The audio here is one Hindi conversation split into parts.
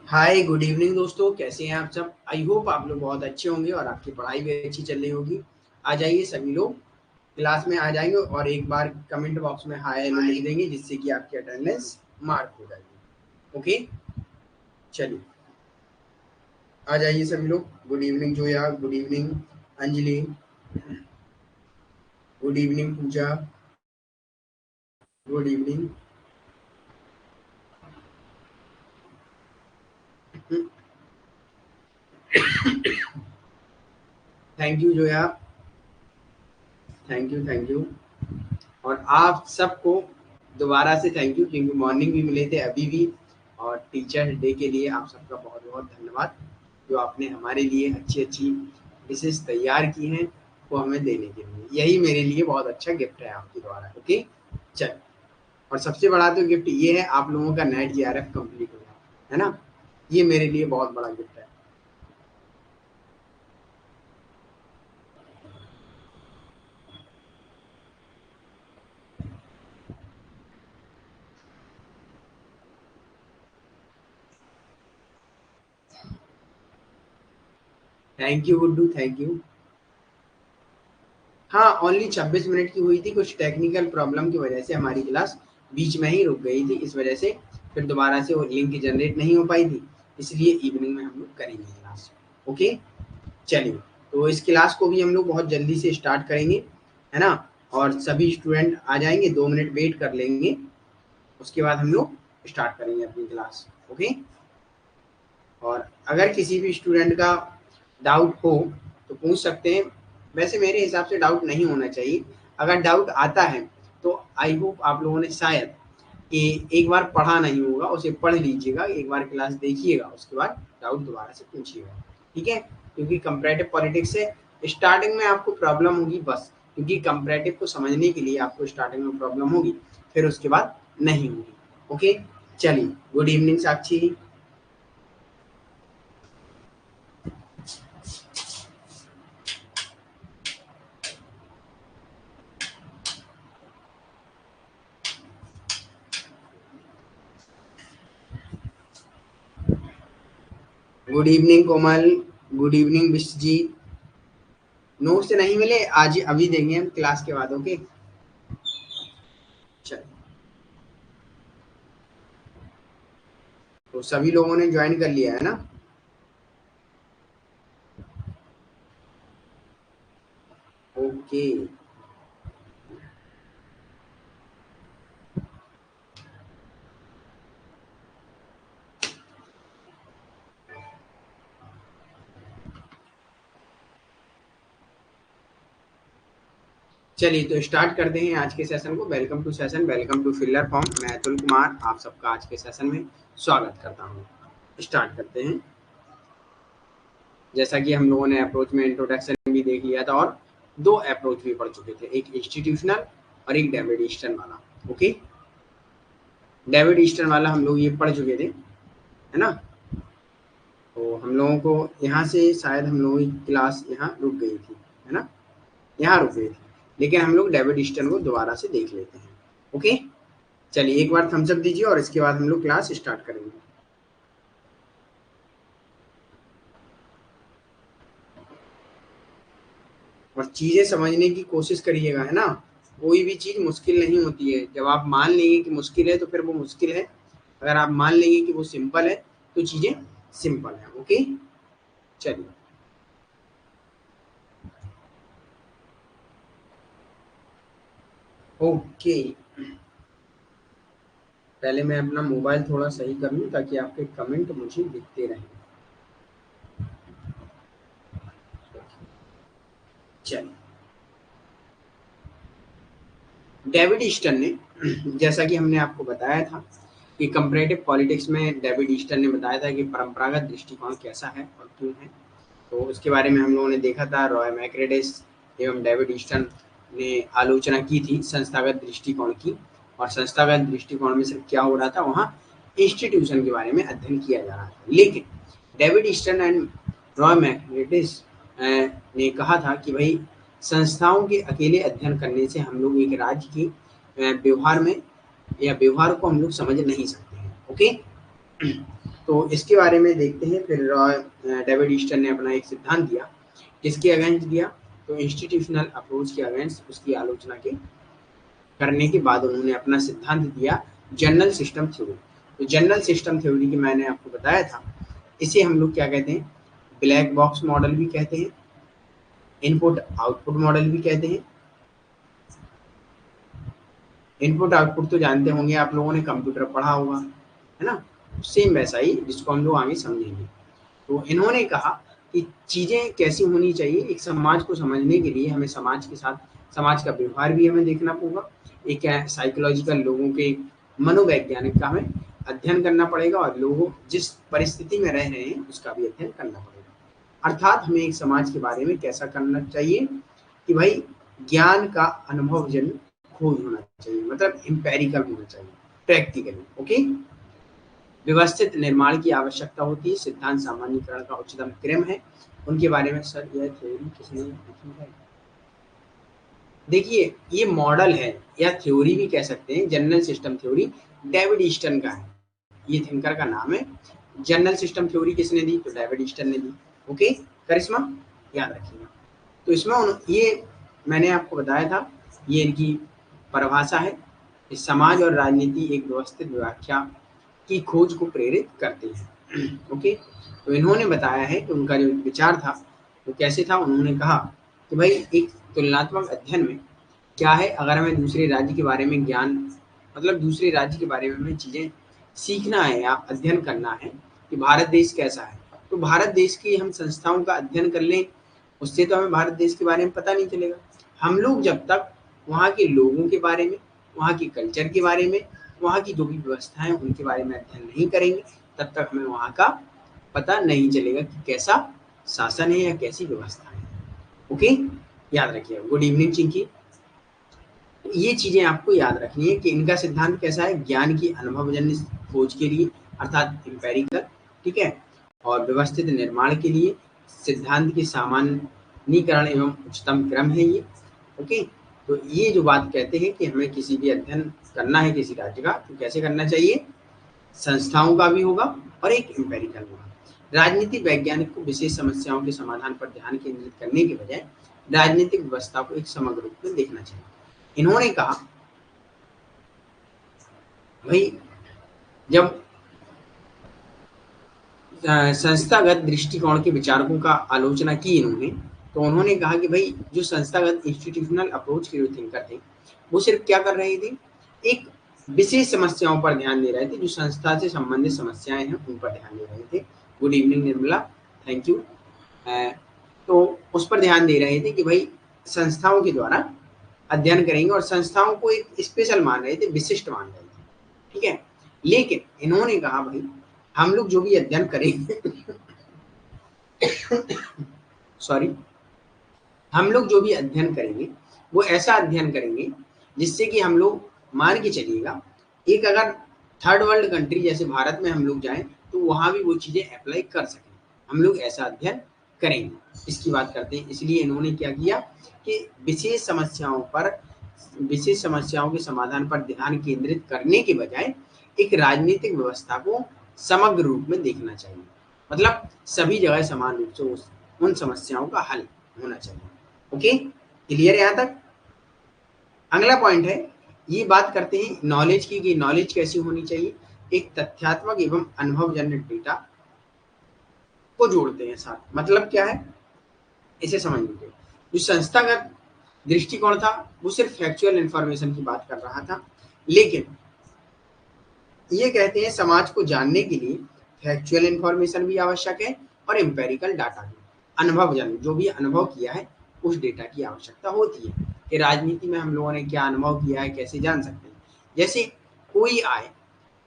हाय गुड इवनिंग दोस्तों, कैसे हैं आप सब। आई होप आप लोग बहुत अच्छे होंगे और आपकी पढ़ाई भी अच्छी चल रही होगी। आ जाइए सभी लोग क्लास में आ जाएंगे और एक बार कमेंट बॉक्स में हाय हेलो लिख देंगे, जिससे कि आपकी अटेंडेंस मार्क हो जाएगी। ओके, चलिए आ जाइए सभी लोग। Good evening Zoya, good evening Anjali, good evening Pooja, good evening. Thank you Zoya, thank you thank you. और आप सबको दोबारा से थैंक यू, क्योंकि मॉर्निंग भी मिले थे अभी भी। और टीचर्स डे के लिए आप सबका बहुत बहुत धन्यवाद, जो आपने हमारे लिए अच्छी अच्छी डिशेस तैयार की हैं वो हमें देने के लिए। यही मेरे लिए बहुत अच्छा गिफ्ट है आपके द्वारा। ओके, चल। और सबसे बड़ा तो गिफ्ट ये है, आप लोगों का नेट जीआरएफ कंप्लीट हो गया है ना। ये मेरे लिए बहुत बड़ा गिफ्ट है। Thank you Guddu, thank you. हाँ, ओनली 26 मिनट की हुई थी। कुछ टेक्निकल प्रॉब्लम की वजह से हमारी क्लास बीच में ही रुक गई थी। इस वजह से फिर दोबारा से वो लिंक जनरेट नहीं हो पाई थी, इसलिए इवनिंग में हम लोग करेंगे क्लास। ओके, चलिए। तो इस क्लास को भी हम लोग बहुत जल्दी से स्टार्ट करेंगे, है ना। और सभी स्टूडेंट आ जाएंगे, 2 मिनट वेट कर लेंगे, उसके बाद हम लोग स्टार्ट करेंगे अपनी क्लास। ओके। और अगर किसी भी स्टूडेंट का डाउट हो तो पूछ सकते हैं। वैसे मेरे हिसाब से डाउट नहीं होना चाहिए। अगर डाउट आता है तो आई होप आप लोगों ने शायद कि एक बार पढ़ा नहीं होगा, उसे पढ़ लीजिएगा, एक बार क्लास देखिएगा, उसके बाद डाउट दोबारा से पूछिएगा। ठीक है, क्योंकि कंपैरेटिव पॉलिटिक्स से स्टार्टिंग में आपको प्रॉब्लम होगी बस, क्योंकि कंपैरेटिव को समझने के लिए आपको स्टार्टिंग में प्रॉब्लम होगी, फिर उसके बाद नहीं होगी। ओके, चलिए। गुड इवनिंग साक्षी। गुड इवनिंग कोमल, गुड इवनिंग विश्वजीत। नोट्स नहीं मिले आज, अभी देंगे हम क्लास के बाद। ओके, चल। तो सभी लोगों ने ज्वाइन कर लिया है ना। ओके, चलिए तो स्टार्ट करते हैं आज के सेशन को। Welcome to session, welcome to filler form. मैं अतुल कुमार आप सबका आज के सेशन में स्वागत करता हूँ। स्टार्ट करते हैं। जैसा कि हम लोगों ने अप्रोच में इंट्रोडक्शन भी देख लिया था, और 2 अप्रोच भी पढ़ चुके थे, एक इंस्टीट्यूशनल और एक डेविड ईस्टर्न वाला। ओके, डेविड ईस्टर्न वाला हम लोग ये पढ़ चुके थे, है ना। तो हम लोगों को यहाँ से शायद हम लोगों की क्लास यहाँ रुक गई थी, है ना, यहाँ रुक गई थी। लेकिन हम लोग डेविड ईस्टर्न को दोबारा से देख लेते हैं। ओके, चलिए एक बार थम्स अप दीजिए और इसके बाद हम लोग क्लास स्टार्ट करेंगे। और चीजें समझने की कोशिश करिएगा, है ना। कोई भी चीज मुश्किल नहीं होती है। जब आप मान लेंगे कि मुश्किल है तो फिर वो मुश्किल है। अगर आप मान लेंगे कि वो सिंपल है तो चीजें सिंपल है। ओके, चलिए। ओके, पहले मैं अपना मोबाइल थोड़ा सही कर लूँ ताकि आपके कमेंट मुझे दिखते रहें। चलिए, डेविड ईस्टन ने जैसा कि हमने आपको बताया था कि कंपैरेटिव पॉलिटिक्स में डेविड ईस्टन ने बताया था कि परंपरागत दृष्टिकोण कैसा है और क्यों है। तो उसके बारे में हम लोगों ने देखा था। रॉय मैक्रेडिस एवं डेविड ईस्टन ने आलोचना की थी संस्थागत दृष्टिकोण की। और संस्थागत दृष्टिकोण में सिर्फ क्या हो रहा था, वहाँ इंस्टीट्यूशन के बारे में अध्ययन किया जा रहा था। लेकिन डेविड ईस्टन एंड रॉय मैकग्रेटिस ने कहा था कि भाई संस्थाओं के अकेले अध्ययन करने से हम लोग एक राज्य के व्यवहार में या व्यवहार को हम लोग समझ नहीं सकते हैं। ओके, तो इसके बारे में देखते हैं। फिर डेविड ईस्टन ने अपना एक सिद्धांत दिया, किसके अगेंस्ट दिया, तो इंस्टीट्यूशनल अप्रोच के अगेंस्ट उसकी आलोचना के करने के बाद उन्होंने अपना सिद्धांत दिया जनरल सिस्टम थ्योरी। तो जनरल सिस्टम थ्योरी की मैंने आपको बताया था, इसे हम लोग क्या कहते हैं, ब्लैक बॉक्स मॉडल भी कहते हैं, इनपुट आउटपुट मॉडल भी कहते हैं। इनपुट आउटपुट तो जानते होंगे आप लोगों ने, कंप्यूटर पढ़ा होगा, है ना, सेम वैसा ही, जिसको हम लोग आगे समझेंगे। तो इन्होंने कहा कि चीजें कैसी होनी चाहिए, एक समाज को समझने के लिए हमें समाज के साथ समाज का व्यवहार भी हमें देखना होगा, एक साइकोलॉजिकल लोगों के मनोवैज्ञानिक का हमें अध्ययन करना पड़ेगा, और लोगों जिस परिस्थिति में रह रहे हैं उसका भी अध्ययन करना पड़ेगा। अर्थात हमें एक समाज के बारे में कैसा करना चाहिए कि भाई ज्ञान का अनुभवजन्य खोज होना चाहिए, मतलब एम्पेरिकल होना चाहिए, प्रैक्टिकली। ओके, व्यवस्थित निर्माण की आवश्यकता होती है, सिद्धांत सामान्यीकरण का उच्चतम क्रम है। उनके बारे में सर यह थ्योरी किसने लिखी है? देखिए ये मॉडल है या थ्योरी भी कह सकते हैं, general system theory David Easton का है, ये थिंकर का नाम है। जनरल सिस्टम थ्योरी किसने दी, तो डेविड ईस्टन ने दी। ओके करिश्मा, याद रखिएगा। तो इसमें ये मैंने आपको बताया था, ये इनकी परिभाषा है, इस समाज और राजनीति एक व्यवस्थित व्याख्या की खोज को प्रेरित करते हैं। ओके, तो इन्होंने बताया है कि उनका जो विचार था वो कैसे था। उन्होंने कहा कि भाई एक तुलनात्मक अध्ययन में क्या है, अगर हमें दूसरे राज्य के बारे में ज्ञान, मतलब दूसरे राज्य के बारे में हमें चीज़ें सीखना है या अध्ययन करना है कि भारत देश कैसा है, तो भारत देश की हम संस्थाओं का अध्ययन कर लें, उससे तो हमें भारत देश के बारे में पता नहीं चलेगा। हम लोग जब तक वहाँ के लोगों के बारे में, वहाँ के कल्चर के बारे में, वहाँ की जो भी व्यवस्थाएं उनके बारे में अध्ययन नहीं करेंगे, तब तक हमें वहाँ का पता नहीं चलेगा कि कैसा शासन है या कैसी व्यवस्था है। ओके, याद रखिए। Good evening Chinki. ये चीजें आपको याद रखनी है कि इनका सिद्धांत कैसा है, ज्ञान की अनुभवजन्य खोज के लिए अर्थात एम्पेरिकल, ठीक है, और व्यवस्थित निर्माण के लिए सिद्धांत के सामान्यीकरण एवं उच्चतम क्रम है ये। ओके, तो ये जो बात कहते हैं कि हमें किसी भी अध्ययन करना है किसी राज्य का, तो कैसे करना चाहिए, संस्थाओं का भी होगा और एक एम्पेरिकल होगा। राजनीतिक वैज्ञानिक को विशेष समस्याओं के समाधान पर ध्यान केंद्रित करने के बजाय राजनीतिक व्यवस्था को एक समग्र रूप में देखना चाहिए। इन्होंने कहा भाई जब संस्थागत दृष्टिकोण के विचारकों का आलोचना की इन्होंने, तो उन्होंने कहा कि भाई जो संस्थागत इंस्टीट्यूशनल अप्रोच के जो थिंकर थे वो सिर्फ क्या कर रहे थे, एक विशेष समस्याओं पर ध्यान दे रहे थे, जो संस्था से संबंधित समस्याएं हैं उन पर ध्यान दे रहे थे। Good evening Nirmala, thank you. तो उस पर ध्यान दे रहे थे कि भाई संस्थाओं के द्वारा अध्ययन करेंगे, और संस्थाओं को एक स्पेशल मान रहे थे, विशिष्ट मान रहे थे, ठीक है। लेकिन इन्होंने कहा भाई हम लोग जो भी अध्ययन करेंगे सॉरी, हम लोग जो भी अध्ययन करेंगे वो ऐसा अध्ययन करेंगे जिससे कि हम लोग मान के चलिएगा, एक अगर थर्ड वर्ल्ड कंट्री जैसे भारत में हम लोग जाएं तो वहां भी वो चीजें अप्लाई कर सकें, हम लोग ऐसा अध्ययन करेंगे, इसकी बात करते हैं। इसलिए इन्होंने क्या किया कि विशेष समस्याओं के समाधान पर ध्यान केंद्रित करने के बजाय एक राजनीतिक व्यवस्था को समग्र रूप में देखना चाहिए, मतलब सभी जगह समान रूप से उन समस्याओं का हल होना चाहिए। ओके, क्लियर है यहाँ तक? अगला पॉइंट है, ये बात करते हैं नॉलेज की कि नॉलेज कैसी होनी चाहिए, एक तथ्यात्मक एवं अनुभवजन्य डेटा को जोड़ते हैं साथ। मतलब क्या है, इसे समझ लीजिए। जो संस्थागत दृष्टिकोण था वो सिर्फ फैक्चुअल इंफॉर्मेशन की बात कर रहा था, लेकिन ये कहते हैं समाज को जानने के लिए फैक्चुअल इंफॉर्मेशन भी आवश्यक है और एम्पेरिकल डाटा भी, अनुभवजन्य जो भी अनुभव किया है उस डेटा की आवश्यकता होती है कि राजनीति में हम लोगों ने क्या अनुभव किया है, कैसे जान सकते हैं। जैसे कोई आए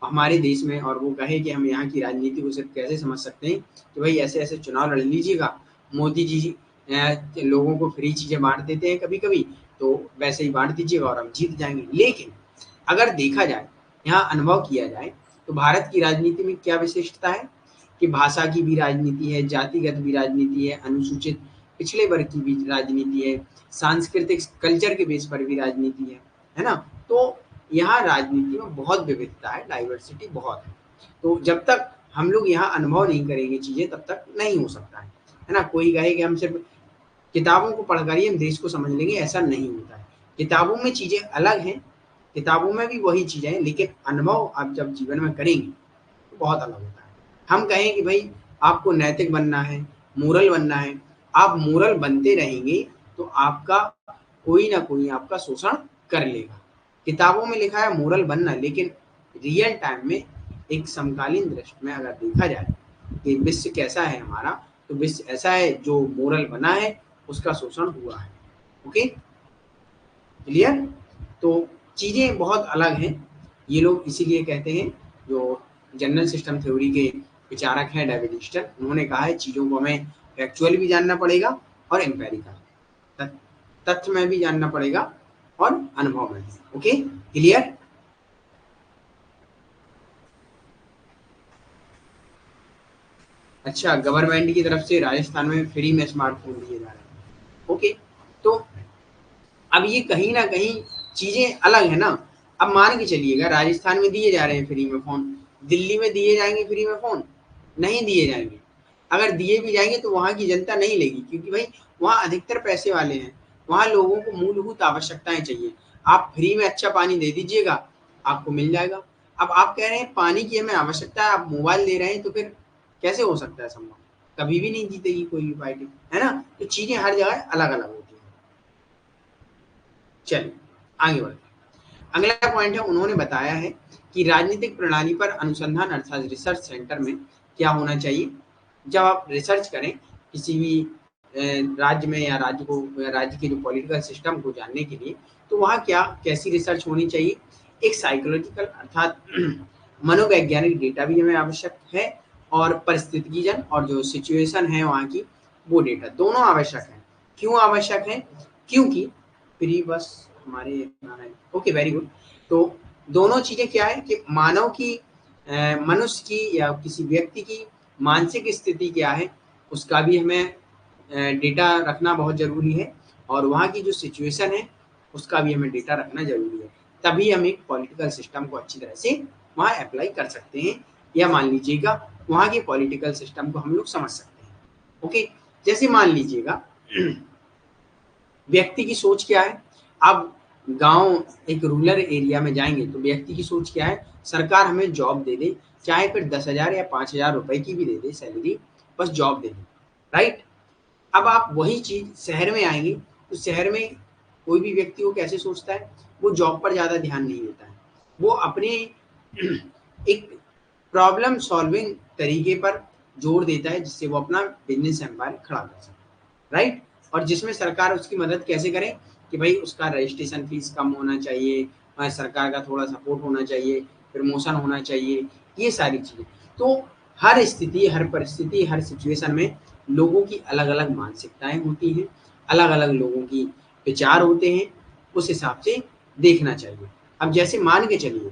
हमारे देश में और वो कहे कि हम यहाँ की राजनीति को सिर्फ कैसे समझ सकते हैं कि भाई ऐसे ऐसे चुनाव लड़ लीजिएगा, मोदी जी लोगों को फ्री चीजें बांट देते हैं कभी कभी, तो वैसे ही बांट दीजिएगा और हम जीत जाएंगे। लेकिन अगर देखा जाए, यहाँ अनुभव किया जाए तो भारत की राजनीति में क्या विशिष्टता है कि भाषा की भी राजनीति है, जातिगत भी राजनीति है, अनुसूचित पिछड़े वर्ग की भी राजनीति है, सांस्कृतिक कल्चर के बेस पर भी राजनीति है ना? तो यहाँ राजनीति में बहुत विविधता है, डाइवर्सिटी बहुत है। तो जब तक हम लोग यहाँ अनुभव नहीं करेंगे चीजें, तब तक नहीं हो सकता है ना? कोई कहे कि हम सिर्फ किताबों को पढ़कर ही हम देश को समझ लेंगे, ऐसा नहीं होता है। किताबों में चीजें अलग हैं, किताबों में भी वही चीजें हैं, लेकिन अनुभव आप जब जीवन में करेंगे तो बहुत अलग होता है। हम कहें कि भाई आपको नैतिक बनना है, मोरल बनना है, आप मोरल बनते रहेंगे तो आपका कोई ना कोई आपका शोषण कर लेगा। किताबों में लिखा है मोरल बनना, लेकिन रियल टाइम में एक समकालीन दृष्टि में अगर देखा जाए कि विश्व कैसा है हमारा, तो विश्व ऐसा है जो मोरल बना है उसका शोषण हुआ है। Okay, clear? तो चीजें बहुत अलग हैं। ये लोग इसीलिए कहते हैं, जो जनरल सिस्टम थ्योरी के विचारक हैं डेविड ईस्टर, उन्होंने कहा है चीजों को हमें फैक्चुअल भी जानना पड़ेगा और एम्पेरिकल, तथ्य में भी जानना पड़ेगा और अनुभव में भी। Okay, clear? अच्छा, गवर्नमेंट की तरफ से राजस्थान में फ्री में स्मार्टफोन दिए जा रहे हैं। ओके, तो अब ये कहीं ना कहीं चीजें अलग है ना। अब मान के चलिएगा राजस्थान में दिए जा रहे हैं फ्री में फोन, दिल्ली में दिए जाएंगे फ्री में फोन? नहीं दिए जाएंगे। अगर दिए भी जाएंगे तो वहां की जनता नहीं लेगी, क्योंकि भाई वहां अधिकतर पैसे वाले हैं, वहां लोगों को मूलभूत आवश्यकताएं चाहिए। आप फ्री में अच्छा पानी दे दीजिएगा, आपको मिल जाएगा। अब आप कह रहे हैं पानी की हमें आवश्यकता है, आप मोबाइल दे रहे हैं, तो फिर कैसे हो सकता है संभव? कभी भी नहीं जीतेगी कोई भी पार्टी, है ना? तो चीजें हर जगह अलग अलग होती हैं। चलिए आगे बढ़ते हैं। अगला पॉइंट है, उन्होंने बताया है कि राजनीतिक प्रणाली पर अनुसंधान अर्थात रिसर्च सेंटर में क्या होना चाहिए। जब आप रिसर्च करें किसी भी राज्य में या राज्य के जो पॉलिटिकल सिस्टम को जानने के लिए, तो वहाँ क्या कैसी रिसर्च होनी चाहिए। एक साइकोलॉजिकल अर्थात मनोवैज्ञानिक डेटा भी हमें आवश्यक है, और परिस्थितिजन और जो सिचुएशन है वहाँ की, वो डेटा दोनों आवश्यक है। क्यों आवश्यक है? क्योंकि प्री बस हमारे यहाँ है। Okay, very good. तो दोनों चीजें क्या है कि मानव की मनुष्य की या किसी व्यक्ति की मानसिक स्थिति क्या है, उसका भी हमें डेटा रखना बहुत जरूरी है, और वहाँ की जो सिचुएशन है उसका भी हमें डेटा रखना जरूरी है। तभी हम एक पॉलिटिकल सिस्टम को अच्छी तरह से वहाँ अप्लाई कर सकते हैं, या मान लीजिएगा वहाँ के पॉलिटिकल सिस्टम को हम लोग समझ सकते हैं। ओके, जैसे मान लीजिएगा व्यक्ति की सोच क्या है। आप गांव एक रूरल एरिया में जाएंगे तो व्यक्ति की सोच क्या है, सरकार हमें जॉब दे दे, चाहे फिर 10,000 या 5,000 रुपए की भी दे दे सैलरी, बस जॉब दे दे, राइट? अब आप वही चीज शहर में आएंगे तो शहर में कोई भी व्यक्ति को कैसे सोचता है, वो जॉब पर ज्यादा ध्यान नहीं देता है, वो अपने एक प्रॉब्लम सॉल्विंग तरीके पर जोर देता है, जिससे वो अपना बिजनेस एम्पायर खड़ा कर सके, राइट? और जिसमें सरकार उसकी मदद कैसे करे कि भाई उसका रजिस्ट्रेशन फीस कम होना चाहिए, सरकार का थोड़ा सपोर्ट होना चाहिए, प्रमोशन होना चाहिए, ये सारी चीजें। तो हर स्थिति, हर परिस्थिति, हर सिचुएशन में लोगों की अलग अलग मानसिकताएं होती हैं, अलग अलग लोगों की विचार होते हैं, उस हिसाब से देखना चाहिए। अब जैसे मान के चलिए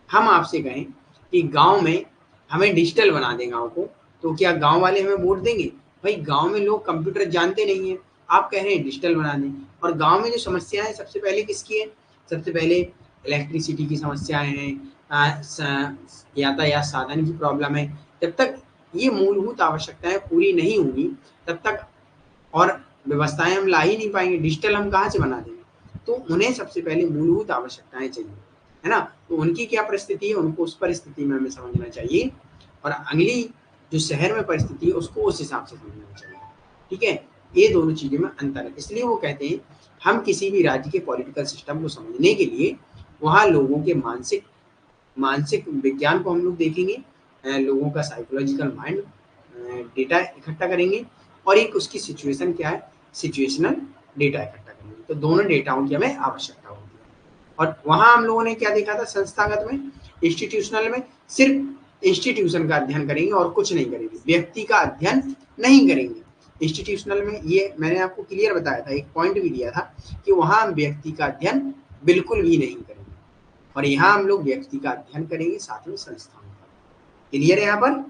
हम आपसे कहें कि गांव में हमें डिजिटल बना दें गांव को, तो क्या गांव वाले हमें वोट देंगे? भाई गांव में लोग कंप्यूटर जानते नहीं है, आप कह रहे हैं डिजिटल बना दें, और गांव में जो समस्या है सबसे पहले किसकी है? सबसे पहले इलेक्ट्रिसिटी की समस्याएं हैं, यातायात साधन की प्रॉब्लम है। जब तक ये मूलभूत आवश्यकताएं पूरी नहीं होंगी तब तक और व्यवस्थाएं हम ला ही नहीं पाएंगे। डिजिटल हम कहाँ से बना देंगे? तो उन्हें सबसे पहले मूलभूत आवश्यकताएं चाहिए, है ना? तो उनकी क्या परिस्थिति है, उनको उस परिस्थिति में हमें समझना चाहिए, और अगली जो शहर में परिस्थिति है उसको उस हिसाब से समझना चाहिए। ठीक है, ये दोनों चीजें में अंतर है। इसलिए वो कहते हैं हम किसी भी राज्य के पॉलिटिकल सिस्टम को समझने के लिए वहाँ लोगों के मानसिक मानसिक विज्ञान को हम लोग देखेंगे, लोगों का साइकोलॉजिकल माइंड डेटा इकट्ठा करेंगे, और एक उसकी सिचुएशन क्या है, सिचुएशनल डेटा इकट्ठा करेंगे। तो दोनों डेटाओं की हमें आवश्यकता होती है। और वहाँ हम लोगों ने क्या देखा था, संस्थागत में, इंस्टीट्यूशनल में सिर्फ इंस्टीट्यूशन का अध्ययन करेंगे और कुछ नहीं करेंगे, व्यक्ति का अध्ययन नहीं करेंगे। इंस्टीट्यूशनल में ये मैंने आपको क्लियर बताया था, एक पॉइंट भी दिया था कि वहाँ हम व्यक्ति का अध्ययन बिल्कुल भी नहीं करेंगे, और यहाँ हम लोग व्यक्ति का अध्ययन करेंगे साथ में संस्थाओं का। क्लियर है यहाँ पर?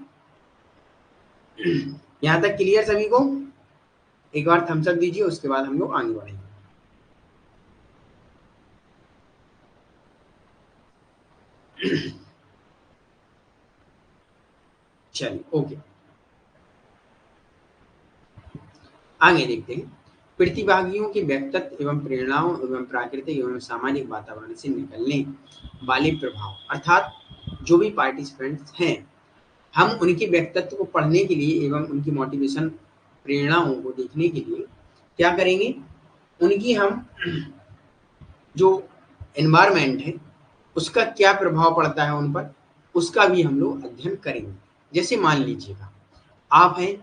यहाँ तक क्लियर सभी को? एक बार थम्स अप दीजिए, उसके बाद हम लोग आगे बढ़ेंगे। चलिए ओके, आगे देखते हैं। प्रतिभागियों के व्यक्तित्व एवं प्रेरणाओं एवं प्राकृतिक एवं सामाजिक वातावरण से निकलने वाले प्रभाव, अर्थात जो भी पार्टिसिपेंट्स हैं, हम उनके व्यक्तित्व को पढ़ने के लिए एवं उनकी मोटिवेशन प्रेरणाओं को देखने के लिए क्या करेंगे, उनकी हम जो एनवायरमेंट है उसका क्या प्रभाव पड़ता है उन पर, उसका भी हम लोग अध्ययन करेंगे। जैसे मान लीजिएगा आप हैं,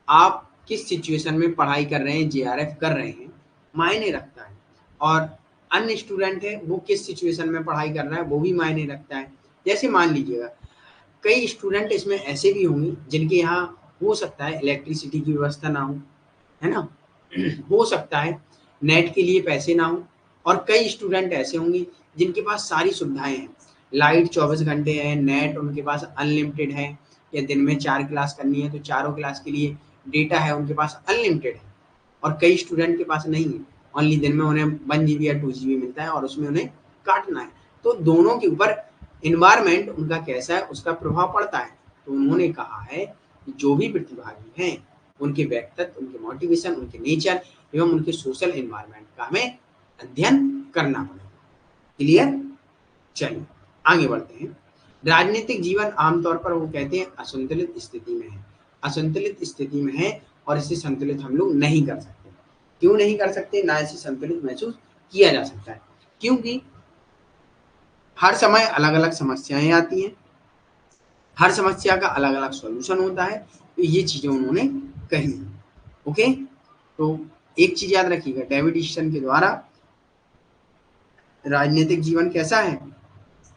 आप किस सिचुएशन में पढ़ाई कर रहे हैं, जेआरएफ कर रहे हैं, मायने रखता है। और अन्य स्टूडेंट है, वो किस सिचुएशन में पढ़ाई कर रहा है, वो भी मायने रखता है। जैसे मान लीजिएगा कई स्टूडेंट इसमें ऐसे भी होंगे जिनके यहाँ हो सकता है इलेक्ट्रिसिटी की व्यवस्था ना हो, है ना, हो सकता है नेट के लिए पैसे ना हो, और कई स्टूडेंट ऐसे होंगे जिनके पास सारी सुविधाएं हैं, लाइट 24 घंटे है, नेट उनके पास अनलिमिटेड है, या दिन में 4 क्लास करनी है तो चारों क्लास के लिए डेटा है उनके पास अनलिमिटेड है। और कई स्टूडेंट के पास नहीं है, ओनली दिन में उन्हें 1 GB या 2 GB मिलता है और उसमें उन्हें काटना है। तो दोनों के ऊपर इन्वायरमेंट उनका कैसा है उसका प्रभाव पड़ता है। तो उन्होंने कहा है कि जो भी प्रतिभागी हैं उनके व्यक्तित्व, उनके मोटिवेशन, उनके नेचर एवं उनके सोशल एनवायरनमेंट का हमें अध्ययन करना पड़ेगा। क्लियर? चलिए आगे बढ़ते हैं। राजनीतिक जीवन आमतौर पर वो कहते हैं असंतुलित स्थिति में है, असंतुलित स्थिति में है और इसे संतुलित हम लोग नहीं कर सकते। क्यों नहीं कर सकते? ना इसे संतुलित महसूस किया जा सकता है, क्योंकि हर समय अलग अलग समस्याएं आती हैं, हर समस्या का अलग अलग सॉल्यूशन होता है। तो ये चीजें उन्होंने कही हैं। ओके, तो एक चीज याद रखिएगा, डेविड ईस्टन के द्वारा राजनीतिक जीवन कैसा है,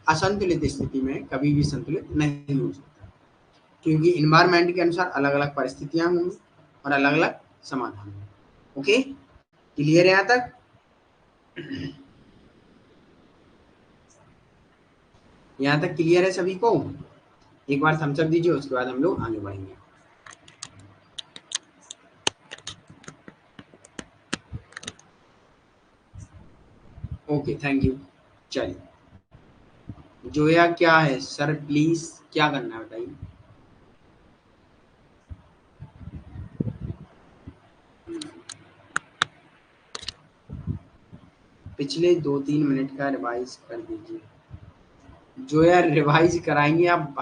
असंतुलित स्थिति में कभी भी संतुलित नहीं हो सकता, क्योंकि इन्वायरमेंट के अनुसार अलग अलग परिस्थितियां होंगी और अलग अलग समाधान होंगे। ओके, क्लियर है यहाँ तक? यहाँ तक क्लियर है सभी को? एक बार थम्स अप दीजिए, उसके बाद हम लोग आगे बढ़ेंगे। Okay, thank you. चलिए जोया क्या है सर, प्लीज क्या करना है बताइए। पिछले 2-3 मिनट का रिवाइज कर दीजिए। जो यार रिवाइज कराएंगे आप,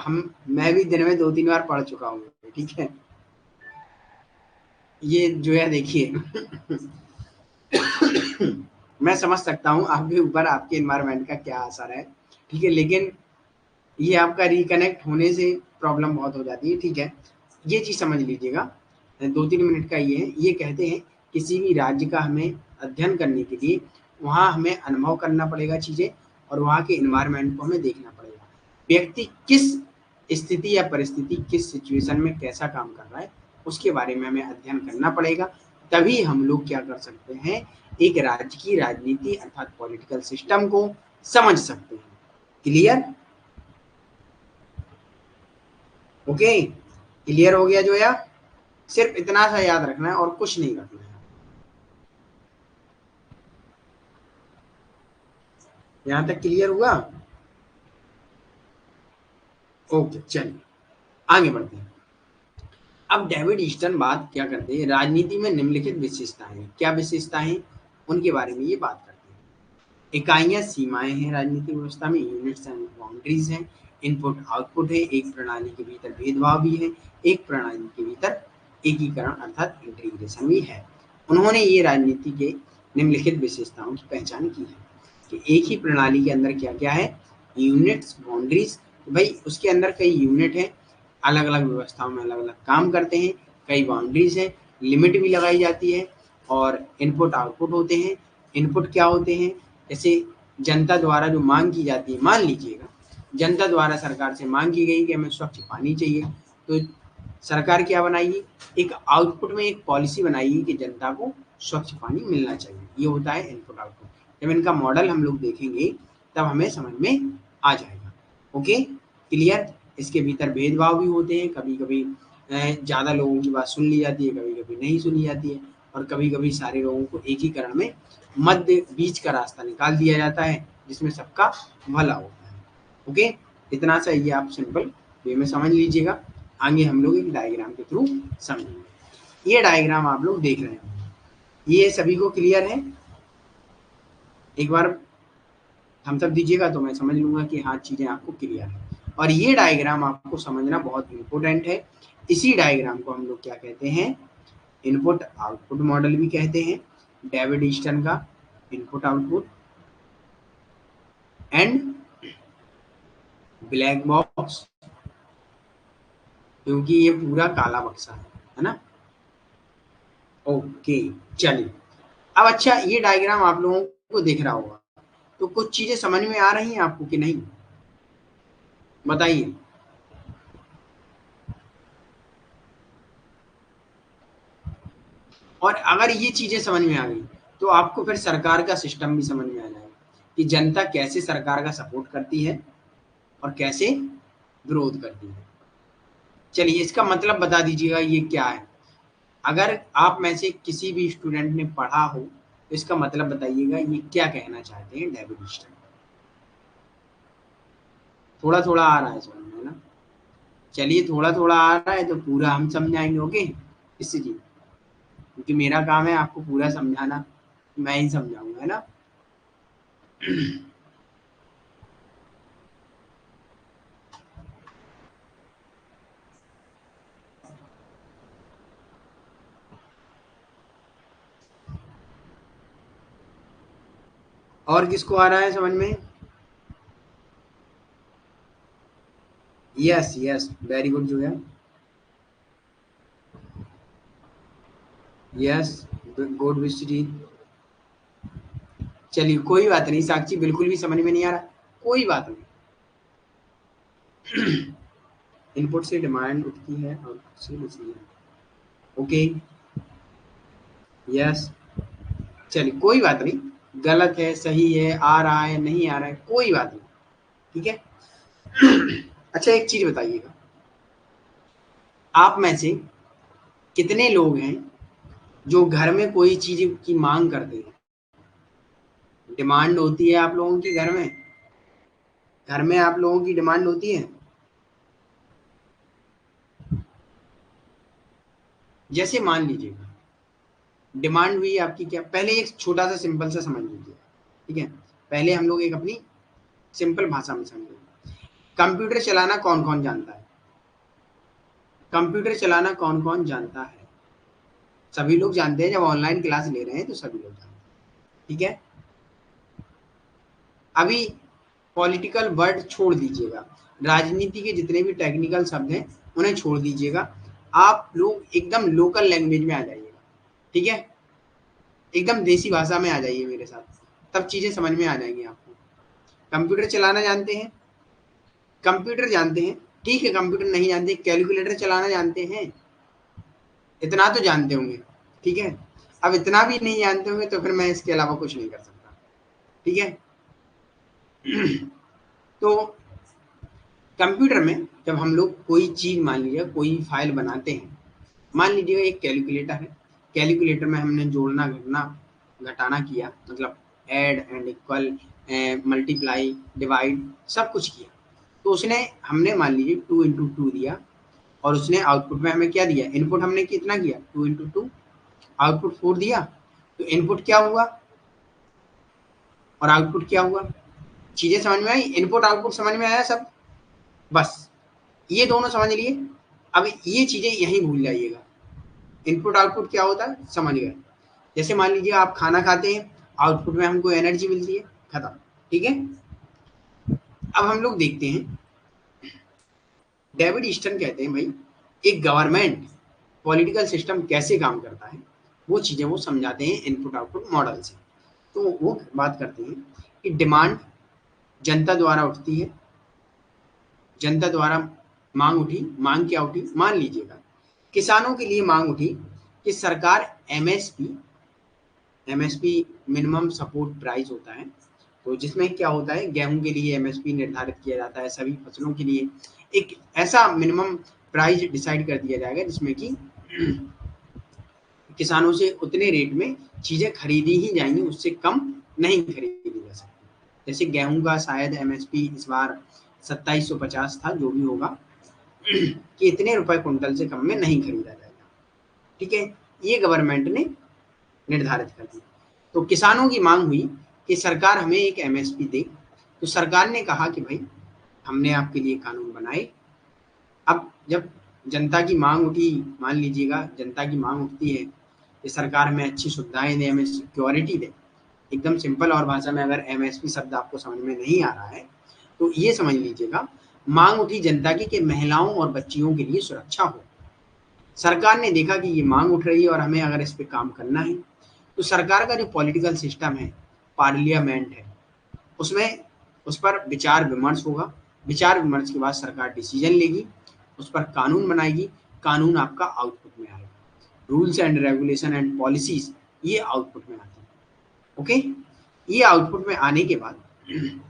मैं भी दिन में 2-3 बार पढ़ चुका हूँ, ठीक है। ये जो है देखिए मैं समझ सकता हूँ आपके ऊपर आपके एनवायरनमेंट का क्या असर है, ठीक है, लेकिन ये आपका रिकनेक्ट होने से प्रॉब्लम बहुत हो जाती है, ठीक है। ये चीज समझ लीजिएगा, 2-3 मिनट का ये है। ये कहते हैं किसी भी राज्य का हमें अध्ययन करने के लिए वहाँ हमें अनुभव करना पड़ेगा चीजें, और वहाँ के एनवायरनमेंट को हमें देखना पड़ेगा। व्यक्ति किस स्थिति या परिस्थिति, किस सिचुएशन में कैसा काम कर रहा है, उसके बारे में हमें अध्ययन करना पड़ेगा। तभी हम लोग क्या कर सकते हैं, एक राज्य की राजनीति अर्थात पॉलिटिकल सिस्टम को समझ सकते हैं। क्लियर? ओके, क्लियर हो गया जो या? सिर्फ इतना सा याद रखना है और कुछ नहीं करना है। यहां तक क्लियर हुआ? ओके, चलिए आगे बढ़ते हैं। अब डेविड ईस्टन बात क्या करते हैं, राजनीति में निम्नलिखित विशेषताएं, क्या विशेषताएं हैं उनके बारे में ये बात करते हैं। इकाइयां, सीमाएं हैं राजनीतिक व्यवस्था में, यूनिट्स एंड बाउंड्रीज हैं, इनपुट आउटपुट है, एक प्रणाली के भीतर भेदभाव भी है, एक प्रणाली के भीतर एकीकरण अर्थात इंटीग्रेशन भी है। उन्होंने ये राजनीति के निम्नलिखित विशेषताओं की पहचान की है कि एक ही प्रणाली के अंदर क्या क्या है, यूनिट्स, बाउंड्रीज, भाई उसके अंदर कई यूनिट है, अलग अलग व्यवस्थाओं में अलग अलग काम करते हैं, कई बाउंड्रीज है, लिमिट भी लगाई जाती है, और इनपुट आउटपुट होते हैं। इनपुट क्या होते हैं, जैसे जनता द्वारा जो मांग की जाती है, मान लीजिएगा जनता द्वारा सरकार से मांग की गई कि हमें स्वच्छ पानी चाहिए, तो सरकार क्या बनाएगी, एक आउटपुट में एक पॉलिसी बनाएगी कि जनता को स्वच्छ पानी मिलना चाहिए। ये होता है इनपुट आउटपुट। जब इनका मॉडल हम लोग देखेंगे तब हमें समझ में आ जाएगा। Okay, clear? इसके भीतर भेदभाव भी होते हैं, कभी कभी ज़्यादा लोगों की बात सुन ली जाती है, कभी कभी नहीं सुनी जाती है, और कभी कभी सारे लोगों को एकीकरण में मध्य बीच का रास्ता निकाल दिया जाता है जिसमें सबका भला होता है। ओके, इतना सा ये आप सिंपल वे में समझ लीजिएगा। आगे हम लोग एक डायग्राम के थ्रू समझेंगे। ये डायग्राम आप लोग देख रहे हैं, ये सभी को क्लियर है? एक बार हम सब दीजिएगा तो मैं समझ लूंगा कि हाँ चीजें आपको क्लियर है। और ये डायग्राम आपको समझना बहुत इंपॉर्टेंट है। इसी डायग्राम को हम लोग क्या कहते हैं, इनपुट आउटपुट मॉडल भी कहते हैं, डेविड ईस्टन का input output and black box, क्योंकि ये पूरा काला बक्सा है ना। ओके, चलिए अब अच्छा ये डायग्राम आप लोगों को दिख रहा होगा, तो कुछ चीजें समझ में आ रही हैं आपको कि नहीं, बताइए। और अगर ये चीजें समझ में आ गई तो आपको फिर सरकार का सिस्टम भी समझ में आ जाएगा कि जनता कैसे सरकार का सपोर्ट करती है और कैसे विरोध करती है। चलिए इसका मतलब बता दीजिएगा ये क्या है। अगर आप में से किसी भी स्टूडेंट ने पढ़ा हो तो इसका मतलब बताइएगा ये क्या कहना चाहते हैं डेविड ईस्टन। थोड़ा थोड़ा आ रहा है समझ में ना, चलिए थोड़ा थोड़ा आ रहा है तो पूरा हम समझाएंगे। ओके, इसलिए क्योंकि मेरा काम है आपको पूरा समझाना, मैं ही समझाऊंगा, है ना। और किसको आ रहा है समझ में? यस यस, वेरी गुड जो है, यस गुड विश्वजीत। चलिए कोई बात नहीं, साक्षी बिल्कुल भी समझ में नहीं आ रहा, कोई बात नहीं। इनपुट से डिमांड उठती है, आउटपुट से रिसीव। ओके, यस, चलिए कोई बात नहीं, गलत है सही है, आ रहा है नहीं आ रहा है, कोई बात नहीं, ठीक है। अच्छा एक चीज बताइएगा, आप में से कितने लोग हैं जो घर में कोई चीज की मांग करते हैं? डिमांड होती है आप लोगों की घर में आप लोगों की डिमांड होती है। जैसे मान लीजिएगा डिमांड हुई आपकी, क्या पहले एक छोटा सा सिंपल सा समझ लीजिए, ठीक है। पहले हम लोग एक अपनी सिंपल भाषा में समझेंगे। कंप्यूटर चलाना कौन कौन जानता है? कंप्यूटर चलाना कौन कौन जानता है? सभी लोग जानते हैं, जब ऑनलाइन क्लास ले रहे हैं तो सभी लोग जानते हैं, ठीक है। अभी पॉलिटिकल वर्ड छोड़ दीजिएगा, राजनीति के जितने भी टेक्निकल शब्द हैं उन्हें छोड़ दीजिएगा, आप लोग एकदम लोकल लैंग्वेज में आ जाइएगा, ठीक है। एकदम देसी भाषा में आ जाइए मेरे साथ, तब चीजें समझ में आ जाएंगी आपको। कंप्यूटर चलाना जानते हैं? कंप्यूटर जानते हैं, ठीक है। कंप्यूटर नहीं जानते, कैलकुलेटर चलाना जानते हैं? इतना तो जानते होंगे, ठीक है। अब इतना भी नहीं जानते होंगे तो फिर मैं इसके अलावा कुछ नहीं कर सकता, ठीक है। तो कंप्यूटर में जब हम लोग कोई चीज, मान लीजिए कोई फाइल बनाते हैं, मान लीजिए एक कैलकुलेटर है, कैलकुलेटर में हमने जोड़ना घटना घटाना किया, मतलब add and equal, multiply divide सब कुछ किया, तो उसने हमने मान लीजिए 2 × 2 दिया, और उसने आउटपुट में हमें क्या दिया, इनपुट हमने कितना किया 2 × 2, आउटपुट 4 दिया, तो इनपुट क्या हुआ और आउटपुट क्या हुआ? चीजें समझ में आई? इनपुट आउटपुट समझ में आया सब? बस ये दोनों समझ लिए। अब ये चीजें यहीं भूल जाइएगा, इनपुट आउटपुट क्या होता है समझ गए। जैसे मान लीजिए आप खाना खाते हैं, आउटपुट में हमको एनर्जी मिलती है, खत्म, ठीक है। अब हम लोग देखते हैं, डेविड ईस्टन कहते हैं भाई एक गवर्नमेंट पॉलिटिकल सिस्टम कैसे काम करता है, वो चीजें वो समझाते हैं इनपुट आउटपुट मॉडल से। तो वो बात करते हैं कि डिमांड जनता द्वारा उठती है, जनता द्वारा मांग उठी, मांग क्या उठी, मान लीजिएगा किसानों के लिए मांग उठी कि सरकार MSP, MSP minimum support price होता है, तो जिसमें क्या होता है, गेहूं के लिए एमएसपी निर्धारित किया जाता है, सभी फसलों के लिए एक ऐसा मिनिमम प्राइस डिसाइड कर दिया जाएगा जिसमें कि किसानों से उतने रेट में चीजें खरीदी ही जाएंगी, उससे कम नहीं खरीदी जा सकती। जैसे गेहूं का शायद एमएसपी इस बार 2750 था, जो भी होगा कि इतने रुपए कुंटल से कम में नहीं खरीदा जाएगा। ठीक है, ये गवर्नमेंट ने निर्धारित कर दिया। तो किसानों की मांग हुई कि सरकार हमें एक एमएसपी दे। तो सरकार ने कहा कि भाई हमने आपके लिए कानून बनाए। अब जब जनता की मांग उठी, मान लीजिएगा जनता की मांग उठती है कि सरकार हमें अच्छी सुविधाएं दे, हमें सिक्योरिटी दे। एकदम सिंपल और भाषा में अगर एमएसपी शब्द आपको समझ में नहीं आ रहा है तो ये समझ लीजिएगा, मांग उठी जनता की कि महिलाओं और बच्चियों के लिए सुरक्षा हो। सरकार ने देखा कि ये मांग उठ रही है और हमें अगर इस पे काम करना है, तो सरकार का जो पॉलिटिकल सिस्टम है, पार्लियामेंट है, उसमें उस पर विचार विमर्श होगा। विचार विमर्श के बाद सरकार डिसीजन लेगी, उस पर कानून बनाएगी। कानून आपका आउटपुट में आएगा, rules and regulation and policies ये आउटपुट में आती है। ओके, ये आउटपुट में आने के बाद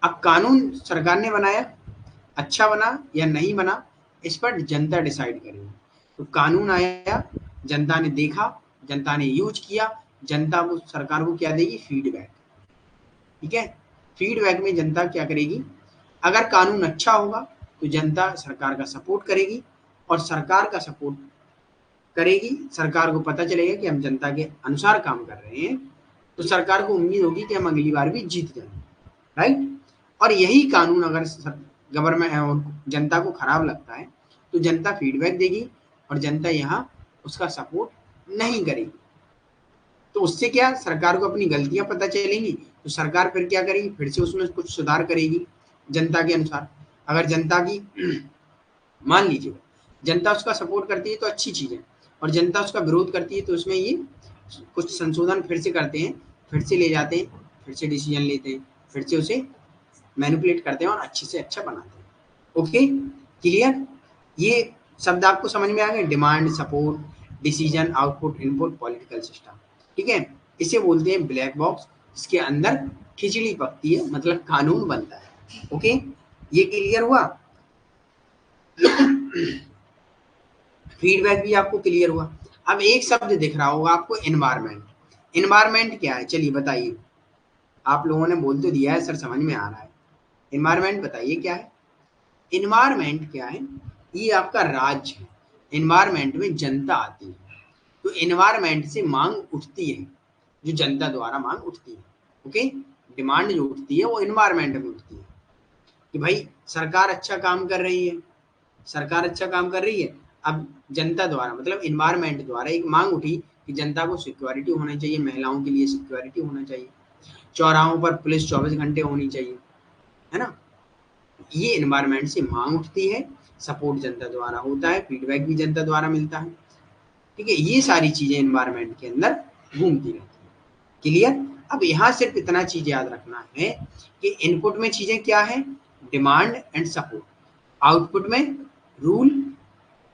अब कानून सरकार ने बनाया, अच्छा बना या नहीं बना इस पर जनता डिसाइड करेगी। तो कानून आया, जनता ने देखा, जनता ने यूज किया, जनता को सरकार को क्या देगी, फीडबैक। ठीक है, फीडबैक में जनता क्या करेगी, अगर कानून अच्छा होगा तो जनता सरकार का सपोर्ट करेगी, और सरकार का सपोर्ट करेगी, सरकार को पता चलेगा कि हम जनता के अनुसार काम कर रहे हैं, तो सरकार को उम्मीद होगी कि हम अगली बार भी जीत जाएंगे। राइट, और यही कानून अगर गवर्नमेंट और जनता को खराब लगता है तो जनता फीडबैक देगी और जनता यहाँ उसका सपोर्ट नहीं करेगी। तो उससे क्या, सरकार को अपनी गलतियां पता चलेंगी, तो सरकार फिर क्या करेगी, फिर से उसमें कुछ सुधार करेगी जनता के अनुसार। अगर जनता की मान लीजिएगा जनता उसका सपोर्ट करती है तो अच्छी चीज है, और जनता उसका विरोध करती है तो उसमें ये कुछ संशोधन फिर से करते हैं, फिर से ले जाते हैं, फिर से डिसीजन लेते हैं, फिर से उसे मैनिपुलेट करते हैं और अच्छे से अच्छा बनाते हैं। Okay, clear? ये शब्द आपको समझ में आ गए, demand, support, decision, output, input, political system. ठीक है, इसे बोलते हैं ब्लैक बॉक्स, इसके अंदर खिचड़ी पकती है, मतलब कानून बनता है। ओके, ये क्लियर हुआ? फीडबैक भी आपको क्लियर हुआ। अब एक शब्द दिख रहा होगा आपको, एनवायरमेंट। एनवायरमेंट क्या है, चलिए बताइए। आप लोगों ने बोल तो दिया है सर समझ में आ रहा है, एनवायरमेंट बताइए क्या है। एनवायरमेंट क्या है, ये आपका राज्य है। एनवायरमेंट में जनता आती है, तो एनवायरमेंट से मांग उठती है, जो जनता द्वारा मांग उठती है। ओके, डिमांड जो उठती है वो एनवायरमेंट में उठती है कि भाई सरकार अच्छा काम कर रही है, सरकार अच्छा काम कर रही है। अब जनता द्वारा मतलब एनवायरमेंट द्वारा एक मांग उठी कि जनता को सिक्योरिटी होना चाहिए, महिलाओं के लिए सिक्योरिटी होना चाहिए, चौराहों पर पुलिस 24 घंटे होनी चाहिए, है ना। ये एनवायरमेंट से मांग उठती है, सपोर्ट जनता द्वारा होता है, फीडबैक भी जनता द्वारा मिलता है। ठीक है, ये सारी चीजें एनवायरमेंट के अंदर घूमती रहती है। क्लियर? अब यहाँ सिर्फ इतना चीज याद रखना है कि इनपुट में चीजें क्या है, डिमांड एंड सपोर्ट, आउटपुट में रूल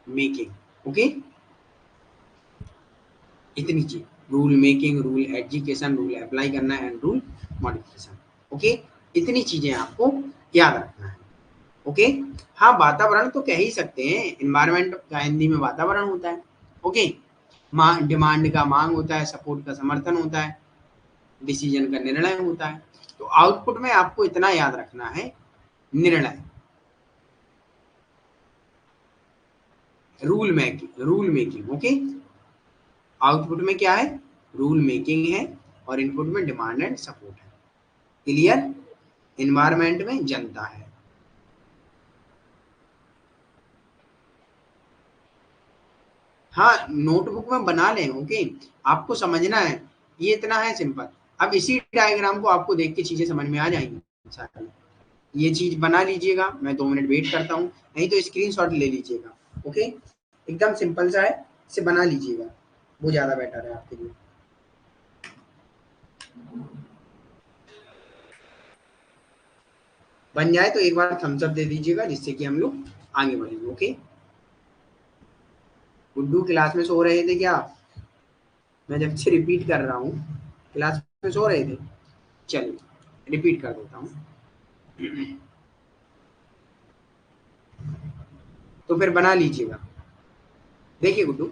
मेकिंग। ओके, इतनी चीज, rule making, rule education, rule apply करना एंड रूल मॉडिफिकेशन। ओके, इतनी चीजें आपको याद रखना है। ओके, हाँ वातावरण तो कह ही सकते हैं, एनवायरमेंट का हिंदी में वातावरण होता है। ओके, डिमांड का मांग होता है, सपोर्ट का समर्थन होता है, डिसीजन का निर्णय होता है। तो आउटपुट में आपको इतना याद रखना है, निर्णय, रूल मेकिंग। ओके, आउटपुट में क्या है, रूल मेकिंग है, और इनपुट में डिमांड एंड सपोर्ट है। क्लियर? एनवायरमेंट में जनता है। हाँ, नोटबुक में बना लें। ओके, आपको समझना है, ये इतना है सिंपल। अब इसी डायग्राम को आपको देख के चीजें समझ में आ जाएंगी सारी। ये चीज बना लीजिएगा, मैं 2 मिनट वेट करता हूँ, नहीं तो स्क्रीनशॉट ले लीजिएगा। ओके, एकदम सिंपल सा है, इसे बना लीजिएगा, वो ज्यादा बेटर है आपके लिए। बन जाए तो एक बार थम्स अप दे दीजिएगा, जिससे कि हम लोग आगे बढ़ेंगे। ओके, गुड्डू क्लास में सो रहे थे क्या? मैं जब से रिपीट कर रहा हूँ, क्लास में सो रहे थे। चलिए, रिपीट कर देता हूँ। तो फिर बना लीजिएगा। देखिए गुड्डू,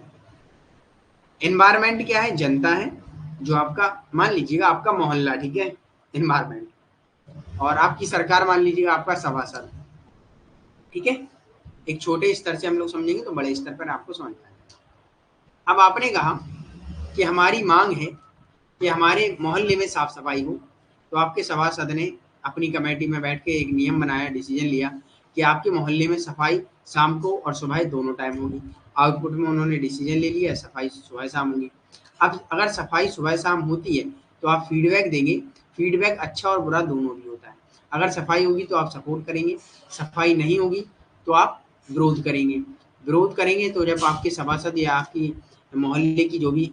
एनवायरमेंट क्या है? जनता है, जो आपका मान लीजिएगा आपका मोहल्ला, ठीक है, एनवायरमेंट, और आपकी सरकार मान लीजिएगा आपका सभासद, ठीक है। एक छोटे स्तर से हम लोग समझेंगे तो बड़े स्तर पर आपको समझ में आएगा। अब आपने कहा कि हमारी मांग है कि हमारे मोहल्ले में साफ सफाई हो, तो आपके सभासद ने अपनी कमेटी में बैठ के एक नियम बनाया, डिसीजन लिया कि आपके मोहल्ले में सफाई शाम को और सुबह दोनों टाइम होगी। आउटपुट में उन्होंने डिसीजन ले लिया सफाई सुबह शाम होगी। अब अगर सफाई सुबह शाम होती है तो आप फीडबैक देंगे, फीडबैक अच्छा और बुरा दोनों भी होता है। अगर सफाई होगी तो आप सपोर्ट करेंगे, सफाई नहीं होगी तो आप विरोध करेंगे। विरोध करेंगे तो जब आपके सभासद या आपकी मोहल्ले की जो भी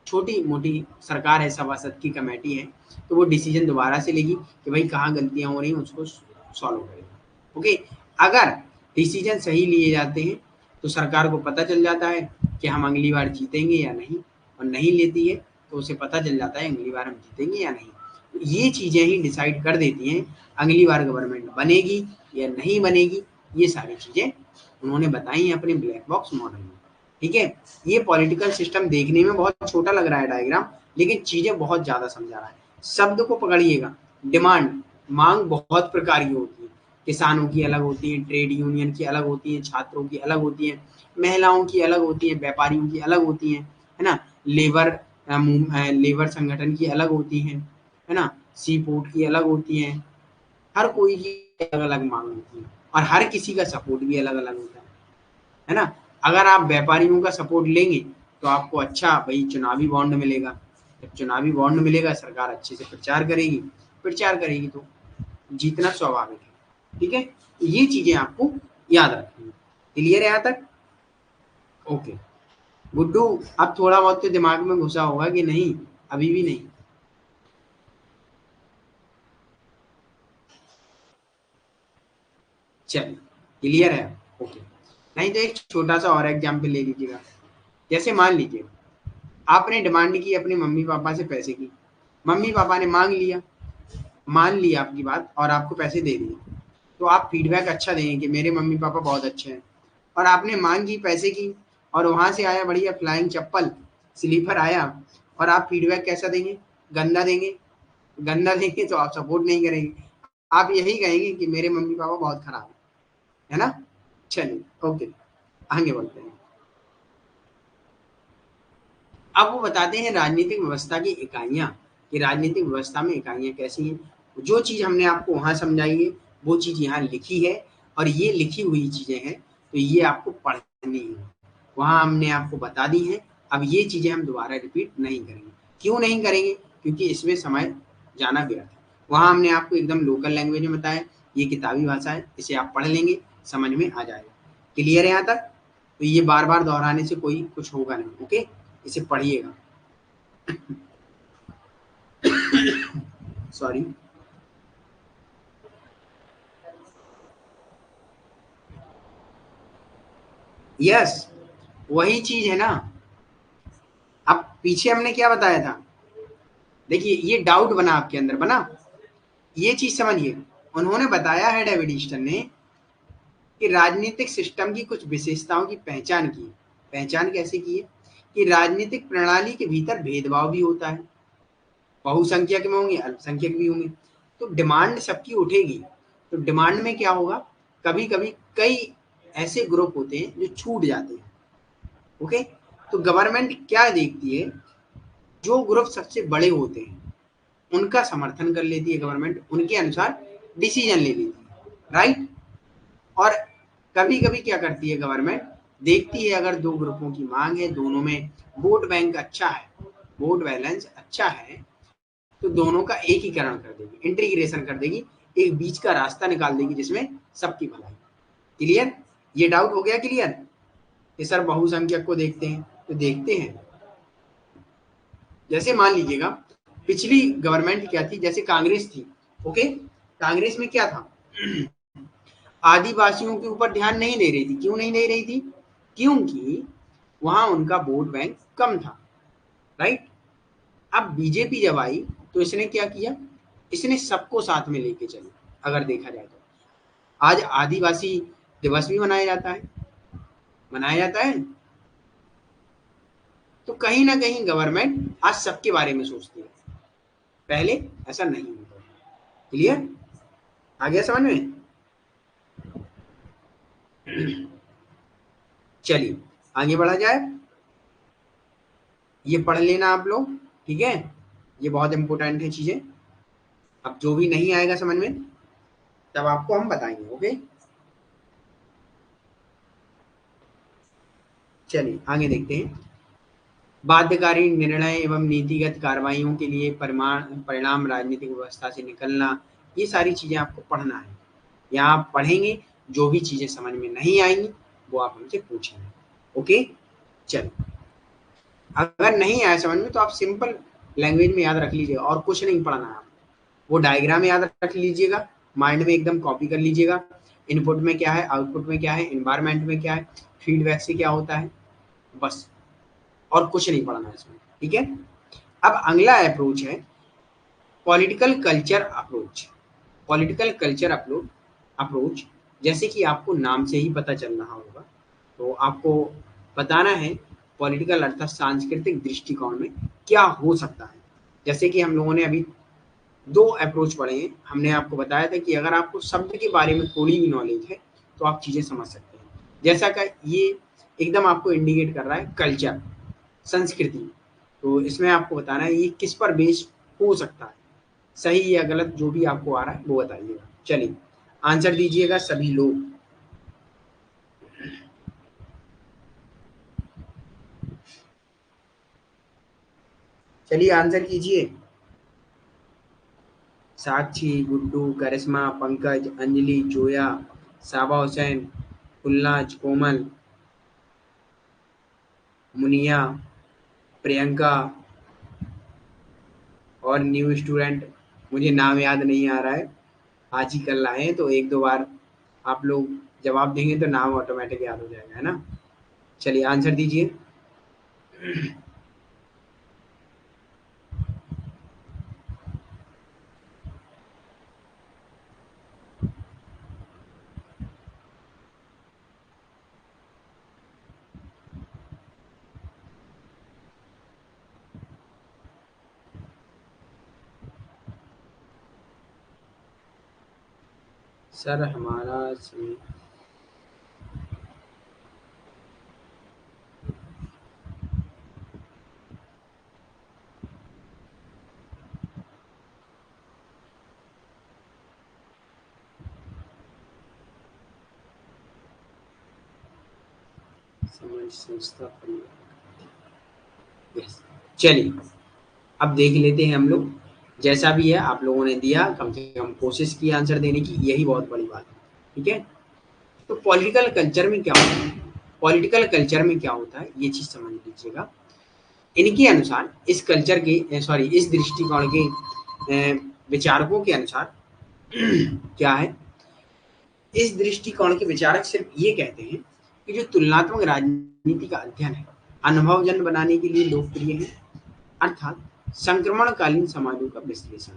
छोटी मोटी सरकार है, सभासद की कमेटी है, तो वो डिसीजन दोबारा से लेगी कि भाई कहाँ गलतियां हो रही हैं, उसको सॉल्व करेगा। ओके, अगर डिसीजन सही लिए जाते हैं तो सरकार को पता चल जाता है कि हम अगली बार जीतेंगे या नहीं, और नहीं लेती है तो उसे पता चल जाता है अगली बार हम जीतेंगे या नहीं। तो ये चीज़ें ही डिसाइड कर देती हैं अगली बार गवर्नमेंट बनेगी या नहीं बनेगी। ये सारी चीज़ें उन्होंने बताई हैं अपने ब्लैक बॉक्स मॉडल में, ठीक है। ये पॉलिटिकल सिस्टम देखने में बहुत छोटा लग रहा है डायग्राम, लेकिन चीज़ें बहुत ज़्यादा समझा रहा है। शब्द को पकड़िएगा। डिमांड, मांग बहुत प्रकार की होती है, किसानों की अलग होती है, ट्रेड यूनियन की अलग होती है, छात्रों की अलग होती है, महिलाओं की अलग होती है, व्यापारियों की अलग होती है ना, लेबर संगठन की अलग होती है ना, सी पोर्ट की अलग होती है। हर कोई की अलग अलग मांग होती है और हर किसी का सपोर्ट भी अलग अलग होता है ना। अगर आप व्यापारियों का सपोर्ट लेंगे तो आपको अच्छा भाई चुनावी बॉन्ड मिलेगा। जब चुनावी बॉन्ड मिलेगा, सरकार अच्छे से प्रचार करेगी, तो जीतना स्वाभाविक है, ठीक है। ये चीजें आपको याद रखनी है। क्लियर है यहाँ तक? ओके गुड्डू, अब थोड़ा बहुत तो दिमाग में घुसा होगा कि नहीं? अभी भी नहीं? चलिए, क्लियर है? ओके, नहीं तो एक छोटा सा और एग्जाम्पल ले लीजिएगा। जैसे मान लीजिए आपने डिमांड की अपने मम्मी पापा से पैसे की, मम्मी पापा ने मांग लिया, मान लिया आपकी बात और आपको पैसे दे दिए, तो आप फीडबैक अच्छा देंगे कि मेरे मम्मी पापा बहुत अच्छे हैं। और आपने मांग की, पैसे की, और वहां से आया बढ़िया फ्लाइंग चप्पल, स्लीपर आया, और आप फीडबैक कैसा देंगे? गंदा देंगे। गंदा देंगे तो आप सपोर्ट नहीं करेंगे, आप यही कहेंगे कि मेरे मम्मी पापा बहुत खराब है ना। चलिए ओके, आगे बढ़ते हैं। अब वो बताते हैं राजनीतिक व्यवस्था की इकाइयाँ, कि राजनीतिक व्यवस्था में इकाइयाँ कैसी हैं। जो चीज़ हमने आपको वहाँ समझाई है वो चीज़ यहाँ लिखी है, और ये लिखी हुई चीज़ें हैं तो ये आपको पढ़नी है। वहाँ हमने आपको बता दी है, अब ये चीज़ें हम दोबारा रिपीट नहीं करेंगे। क्यों नहीं करेंगे? क्योंकि इसमें समय जाना व्यर्थ है। वहाँ हमने आपको एकदम लोकल लैंग्वेज में बताया, ये किताबी भाषा है, इसे आप पढ़ लेंगे, समझ में आ जाएगा। क्लियर है यहाँ तक? तो ये बार बार दोहराने से कोई कुछ होगा नहीं। ओके, इसे पढ़िएगा। सॉरी। यस, वही चीज है ना। अब पीछे हमने क्या बताया था? देखिए ये डाउट बना आपके अंदर, बना। ये चीज समझिए, उन्होंने बताया है डेविड ईस्टन ने कि राजनीतिक सिस्टम की कुछ विशेषताओं की पहचान की। पहचान कैसे की है? कि राजनीतिक प्रणाली के भीतर भेदभाव भी होता है, बहुसंख्यक में होंगे, अल्पसंख्यक भी होंगे, तो डिमांड सबकी उठेगी। तो डिमांड में क्या होगा, कभी कभी कई ऐसे ग्रुप होते हैं जो छूट जाते हैं। ओके, तो गवर्नमेंट क्या देखती है, जो ग्रुप सबसे बड़े होते हैं उनका समर्थन कर लेती है गवर्नमेंट, उनके अनुसार डिसीजन ले लेती है, राइट। और कभी कभी क्या करती है गवर्नमेंट, देखती है अगर दो ग्रुपों की मांग है, दोनों में वोट बैंक अच्छा है, वोट बैलेंस अच्छा है, तो दोनों का एकीकरण कर देगी, इंटीग्रेशन कर देगी, एक बीच का रास्ता निकाल देगी जिसमें सबकी भलाई। क्लियर? ये डाउट हो गया क्लियर कि सर बहुसंख्यक को देखते हैं? तो देखते हैं। जैसे मान लीजिएगा पिछली गवर्नमेंट क्या थी, जैसे कांग्रेस थी। ओके, कांग्रेस में क्या था, आदिवासियों के ऊपर ध्यान नहीं दे रही थी। क्यों नहीं दे रही थी? क्योंकि वहां उनका वोट बैंक कम था, राइट। अब बीजेपी जब आई तो इसने क्या किया, इसने सबको साथ में लेके चली। अगर देखा जाए तो आज आदिवासी दिवस भी मनाया जाता है। तो कहीं ना कहीं गवर्नमेंट आज सबके बारे में सोचती है, पहले ऐसा नहीं होता। क्लियर? आ गया समझ में? चलिए आगे बढ़ा जाए। ये पढ़ लेना आप लोग, ठीक है? ये बहुत इंपॉर्टेंट है चीजें। अब जो भी नहीं आएगा समझ में तब आपको हम बताएंगे। ओके, चलिए आगे देखते हैं। बाध्यकारी निर्णय एवं नीतिगत कार्रवाइयों के लिए परिणाम राजनीतिक व्यवस्था से निकलना, ये सारी चीजें आपको पढ़ना है। यहाँ आप पढ़ेंगे, जो भी चीजें समझ में नहीं आएंगी वो आप हमसे पूछेंगे। ओके, चलिए। अगर नहीं आया समझ में तो आप सिंपल लैंग्वेज में याद रख लीजिएगा और कुछ नहीं पढ़ना है। वो डायग्राम याद रख लीजिएगा, माइंड में एकदम कॉपी कर लीजिएगा। इनपुट में क्या है, आउटपुट में क्या है, एनवायरमेंट में क्या है, फीडबैक से क्या होता है, बस, और कुछ नहीं पढ़ना है इसमें। ठीक है? अब अगला अप्रोच है political culture approach. Political culture approach जैसे कि आपको नाम से ही पता चल रहा होगा, तो आपको बताना है पॉलिटिकल अर्थात सांस्कृतिक दृष्टिकोण में क्या हो सकता है। जैसे कि हम लोगों ने अभी 2 अप्रोच पढ़े हैं। हमने आपको बताया था कि अगर आपको शब्द के बारे में थोड़ी भी नॉलेज है तो आप चीज़ें समझ सकते हैं। जैसा कि ये एकदम आपको इंडिकेट कर रहा है कल्चर, संस्कृति। तो इसमें आपको बताना है ये किस पर बेस्ड हो सकता है, सही या गलत, जो भी आपको आ रहा है वो बताइएगा। चलिए आंसर दीजिएगा सभी लोग। चलिए आंसर कीजिए। साक्षी, गुड्डू, करिश्मा, पंकज, अंजलि, जोया, साबा हुसैन, फुलनाज, कोमल, मुनिया, प्रियंका और न्यू स्टूडेंट, मुझे नाम याद नहीं आ रहा है, आज ही कल आए हैं, तो 1-2 बार आप लोग जवाब देंगे तो नाम ऑटोमेटिक याद हो जाएगा, है ना? चलिए आंसर दीजिए। सर हमारा समय समाज संस्था परिवार। यस, चलिए अब देख लेते हैं हम लोग। जैसा भी है आप लोगों ने दिया, कम से कम कोशिश की आंसर देने की, यही बहुत बड़ी बात है। ठीक है? तो पॉलिटिकल कल्चर में क्या होता है, पॉलिटिकल कल्चर में क्या होता है ये चीज समझ लीजिएगा। इनके अनुसार इस कल्चर के सॉरी इस दृष्टिकोण के विचारकों के अनुसार क्या है, इस दृष्टिकोण के विचारक सिर्फ ये कहते हैं कि जो तुलनात्मक राजनीति का अध्ययन है अनुभवजन्य बनाने के लिए लोकप्रिय है, अर्थात संक्रमणकालीन समाजों का विश्लेषण।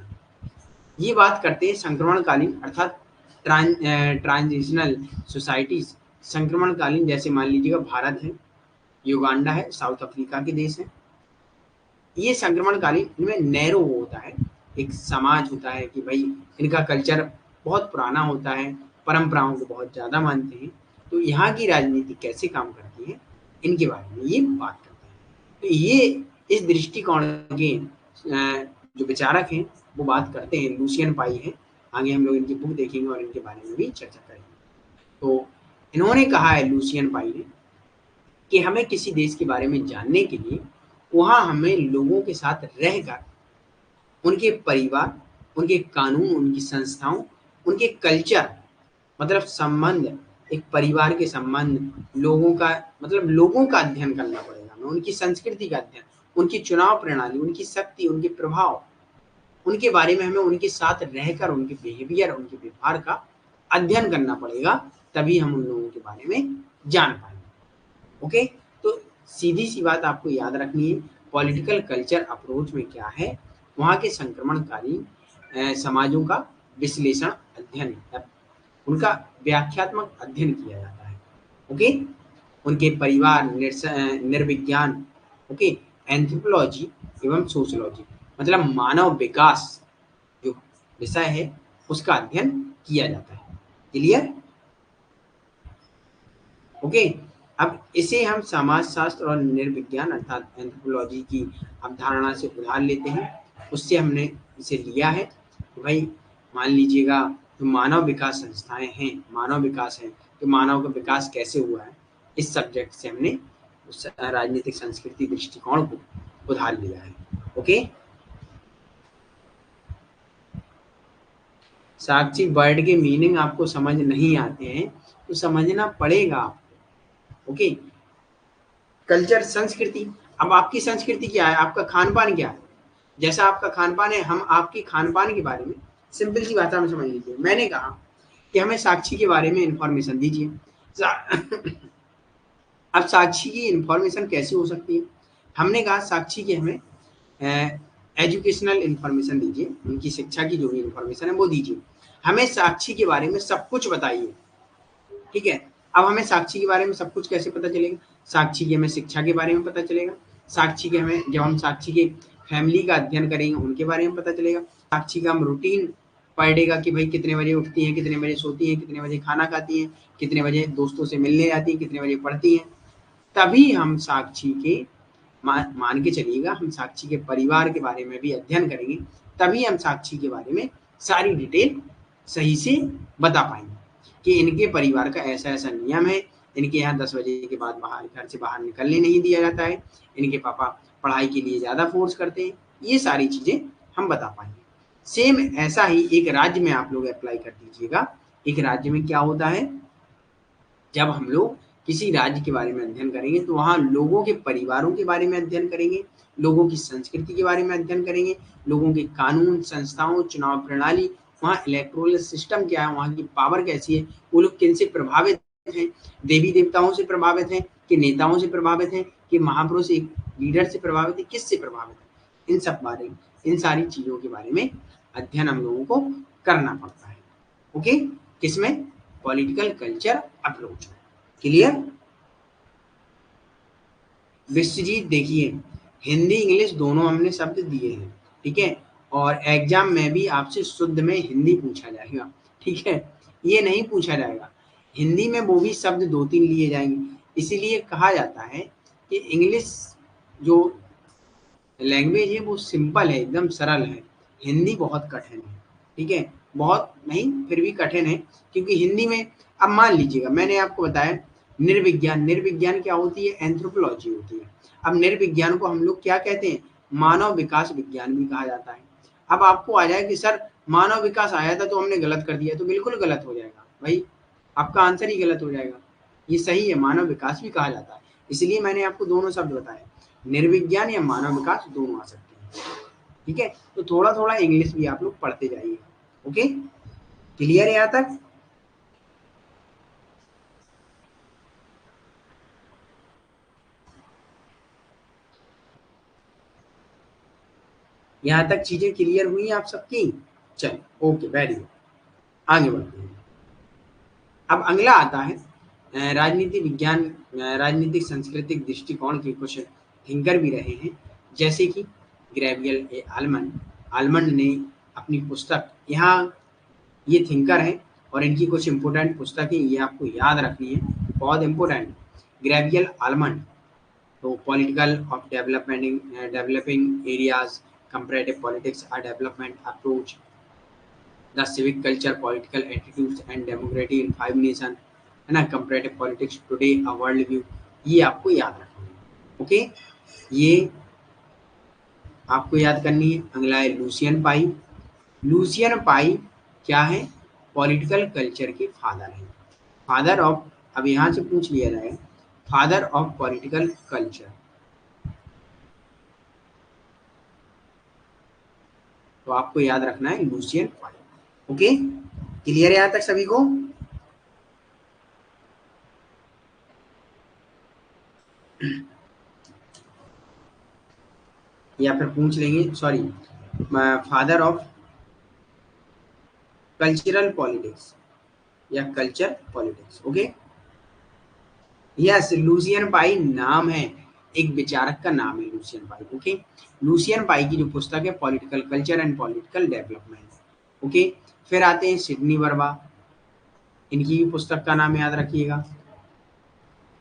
ये बात करते हैं संक्रमणकालीन अर्थात ट्रांजिशनल सोसाइटीज। संक्रमणकालीन जैसे मान लीजिएगा भारत है, युगांडा है, साउथ अफ्रीका के देश हैं। ये संक्रमणकालीन, इनमें नैरो होता है, एक समाज होता है कि भाई इनका कल्चर बहुत पुराना होता है, परंपराओं को बहुत ज़्यादा मानते हैं। तो यहाँ की राजनीति कैसे काम करती है इनके बारे में ये बात करते हैं। तो ये इस दृष्टिकोण के जो विचारक हैं वो बात करते हैं, लूसियन पाई है। आगे हम लोग इनकी बुक देखेंगे और इनके बारे में भी चर्चा करेंगे। तो इन्होंने कहा है, लूसियन पाई ने, कि हमें किसी देश के बारे में जानने के लिए वहाँ हमें लोगों के साथ रहकर उनके परिवार, उनके कानून, उनकी संस्थाओं, उनके कल्चर, मतलब संबंध, एक परिवार के संबंध, लोगों का मतलब लोगों का अध्ययन करना पड़ेगा हमें, उनकी संस्कृति का अध्ययन, उनकी चुनाव प्रणाली, उनकी शक्ति, उनके प्रभाव, उनके बारे में हमें उनके साथ रहकर उनके बिहेवियर, उनके व्यवहार का अध्ययन करना पड़ेगा, तभी हम उन लोगों के बारे में जान पाएंगे। ओके, तो सीधी सी बात आपको याद रखनी है, पॉलिटिकल कल्चर अप्रोच में क्या है, वहाँ के संक्रमणकालीन समाजों का विश्लेषण अध्ययन, उनका व्याख्यात्मक अध्ययन किया जाता है। ओके, उनके परिवार, निर्विज्ञान, ओके, एंथ्रोपोलॉजी एवं सोशियोलॉजी, मतलब मानव विकास जो विषय है उसका अध्ययन किया जाता है। क्लियर? ओके, अब इसे हम समाजशास्त्र और निर्विज्ञान अर्थात एंथ्रोपोलॉजी की अवधारणा से उधार लेते हैं। उससे हमने इसे लिया है। तो भाई मान लीजिएगा जो मानव विकास संस्थाएं हैं, मानव विकास है, तो मानव का विकास कैसे हुआ है, इस सब्जेक्ट से हमने उस राजनीतिक संस्कृति दृष्टिकोण को उधार लिया है। ओके, साक्षी वर्ड के मीनिंग आपको समझ नहीं आते हैं तो समझना पड़ेगा आपको। ओके, कल्चर, संस्कृति। अब आपकी संस्कृति क्या है, आपका खान पान क्या है, जैसा आपका खान पान है हम आपकी खान पान के बारे में सिंपल सी भाषा में समझ लीजिए। मैंने कहा कि हमें साक्षी के बारे में इंफॉर्मेशन दीजिए। अब साक्षी की इंफॉर्मेशन कैसे हो सकती है, हमने कहा साक्षी की हमें एजुकेशनल इंफॉर्मेशन दीजिए, उनकी शिक्षा की जो भी इंफॉर्मेशन है वो दीजिए। हमें साक्षी के बारे में सब कुछ बताइए। ठीक है, अब हमें साक्षी के बारे में सब कुछ कैसे पता चलेगा, साक्षी की हमें शिक्षा के बारे में पता चलेगा, साक्षी के हमें जब हम साक्षी के फैमिली का अध्ययन करेंगे उनके बारे में पता चलेगा, साक्षी का हम रूटीन पर डे का कि भाई कितने बजे उठती हैं, कितने बजे सोती हैं, कितने बजे खाना खाती हैं, कितने बजे दोस्तों से मिलने जाती हैं, कितने बजे पढ़ती हैं। तभी हम साक्षी के मान के चलिएगा हम साक्षी के परिवार के बारे में भी अध्ययन करेंगे, तभी हम साक्षी के बारे में सारी डिटेल सही से बता पाएंगे कि इनके परिवार का ऐसा ऐसा नियम है, इनके यहाँ 10 बजे के बाद बाहर घर से बाहर निकलने नहीं दिया जाता है, इनके पापा पढ़ाई के लिए ज़्यादा फोर्स करते हैं, ये सारी चीज़ें हम बता पाएंगे। सेम ऐसा ही एक राज्य में आप लोग अप्लाई कर दीजिएगा। एक राज्य में क्या होता है, जब हम लोग किसी राज्य के बारे में अध्ययन करेंगे तो वहाँ लोगों के परिवारों के बारे में अध्ययन करेंगे, लोगों की संस्कृति के बारे में अध्ययन करेंगे, लोगों के कानून, संस्थाओं, चुनाव प्रणाली, वहाँ इलेक्टोरल सिस्टम क्या है, वहाँ की पावर कैसी है, वो लोग किन से प्रभावित हैं, देवी देवताओं से प्रभावित हैं कि नेताओं से प्रभावित हैं कि महापुरुष एक लीडर से प्रभावित है, किससे प्रभावित है, इन सारी चीज़ों के बारे में अध्ययन हम लोगों को करना पड़ता है। ओके, किसमें, पॉलिटिकल कल्चर अप्रोच में। क्लियर? विश्वजीत देखिए, हिंदी इंग्लिश दोनों हमने शब्द दिए हैं, ठीक है, और एग्जाम में भी आपसे शुद्ध में हिंदी पूछा जाएगा, ठीक है, ये नहीं पूछा जाएगा, हिंदी में वो भी शब्द 2-3 लिए जाएंगे। इसीलिए कहा जाता है कि इंग्लिश जो लैंग्वेज है वो सिंपल है, एकदम सरल है, हिंदी बहुत कठिन है, ठीक है, बहुत नहीं फिर भी कठिन है, क्योंकि हिंदी में अब मान लीजिएगा मैंने आपको बताया निर्विज्ञान, निर्विज्ञान क्या होती है, एंथ्रोपोलॉजी होती है। अब निर्विज्ञान को हम लोग क्या कहते हैं, मानव विकास विज्ञान भी कहा जाता है। अब आपको आ जाए कि सर मानव विकास आया था तो हमने गलत कर दिया, तो बिल्कुल गलत हो जाएगा भाई, आपका आंसर ही गलत हो जाएगा। ये सही है, मानव विकास भी कहा जाता है, इसलिए मैंने आपको दोनों शब्द बताए, निर्विज्ञान या मानव विकास दोनों आ सकते हैं, ठीक है। तो थोड़ा थोड़ा इंग्लिश भी आप लोग पढ़ते जाइए। ओके, क्लियर है यहाँ तक? यहाँ तक चीजें क्लियर हुई आप सबकी? चलो ओके, वेरी गुड, आगे बढ़ते हैं। अब अगला आता है राजनीति विज्ञान, राजनीतिक सांस्कृतिक दृष्टिकोण के कुछ थिंकर भी रहे हैं, जैसे कि ग्रेवियल ए आलमंड, आलमंड ने अपनी पुस्तक, यहाँ ये थिंकर हैं और इनकी कुछ इंपोर्टेंट पुस्तकें ये आपको याद रखनी है, बहुत इंपोर्टेंट। ग्रेवियल आलमंड, तो political of developing areas, comparative politics, a development approach, the civic culture, political attitudes and democracy in 5 nation, है ना, comparative politics today, a world view, ये आपको याद रखना है। ओके, ये आपको याद करनी है। अगला है लूसियन पाई, लूसियन पाई क्या है, पॉलिटिकल कल्चर के फादर हैं, फादर ऑफ, अब यहाँ से पूछ लिया जाए फादर ऑफ पॉलिटिकल कल्चर, तो आपको याद रखना है लूसियन पाई। ओके, क्लियर है यहाँ तक सभी को? या फिर पूछ लेंगे, sorry, father of cultural politics या culture politics. Okay, yes, Lucian Pye नाम है, एक विचारक का नाम है Lucian Pye. Okay, Lucian Pye की जो पुस्तक है political culture and political development. Okay, फिर आते हैं सिडनी वर्मा, इनकी भी पुस्तक का नाम याद रखिएगा।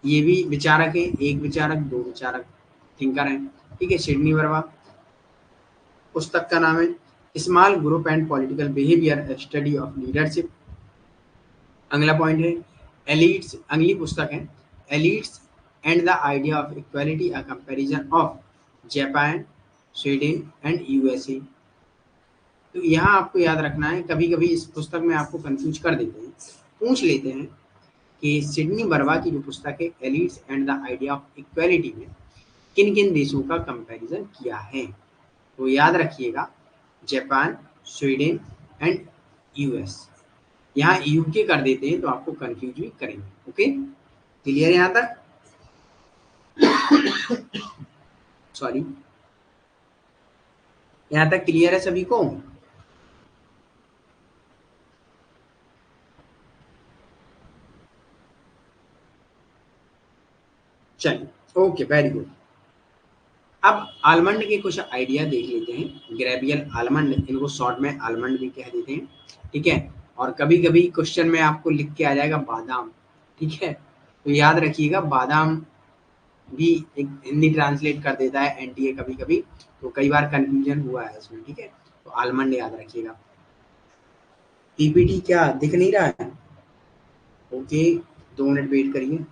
ये भी विचारक है, एक विचारक, दो विचारक, थिंकर हैं। ठीक है, सिडनी वर्मा, पुस्तक का नाम है small group and political behaviour, study of leadership. अगला पॉइंट है एलिट्स, अगली पुस्तक है elites and the idea of equality, a comparison of Japan, Sweden and USA. तो यहाँ आपको याद रखना है, कभी कभी इस पुस्तक में आपको कंफ्यूज कर देते हैं, पूछ लेते हैं कि सिडनी बर्वा की जो पुस्तक है elites and the idea of equality में किन किन देशों का कंपैरिजन किया है। तो याद रखिएगा जापान, स्वीडन एंड यूएस। यहाँ यूके कर देते हैं तो आपको कंफ्यूज भी करेंगे। ओके, क्लियर है यहाँ तक? सॉरी, यहाँ तक क्लियर है सभी को? चलिए, ओके, वेरी गुड। अब आलमंड के कुछ आइडिया देख लेते हैं। ग्रेबियल आलमंड, इनको शॉर्ट में आलमंड भी कह देते हैं। ठीक है, और कभी कभी क्वेश्चन में आपको लिख के आ जाएगा बादाम। ठीक है, तो याद रखिएगा बादाम भी एक हिंदी ट्रांसलेट कर देता है एनटीए कभी कभी, तो कई बार कंफ्यूजन हुआ है इसमें। ठीक है, तो आलमंड याद रखिएगा। पीपीटी क्या दिख नहीं रहा है? ओके, 2 मिनट वेट करिए।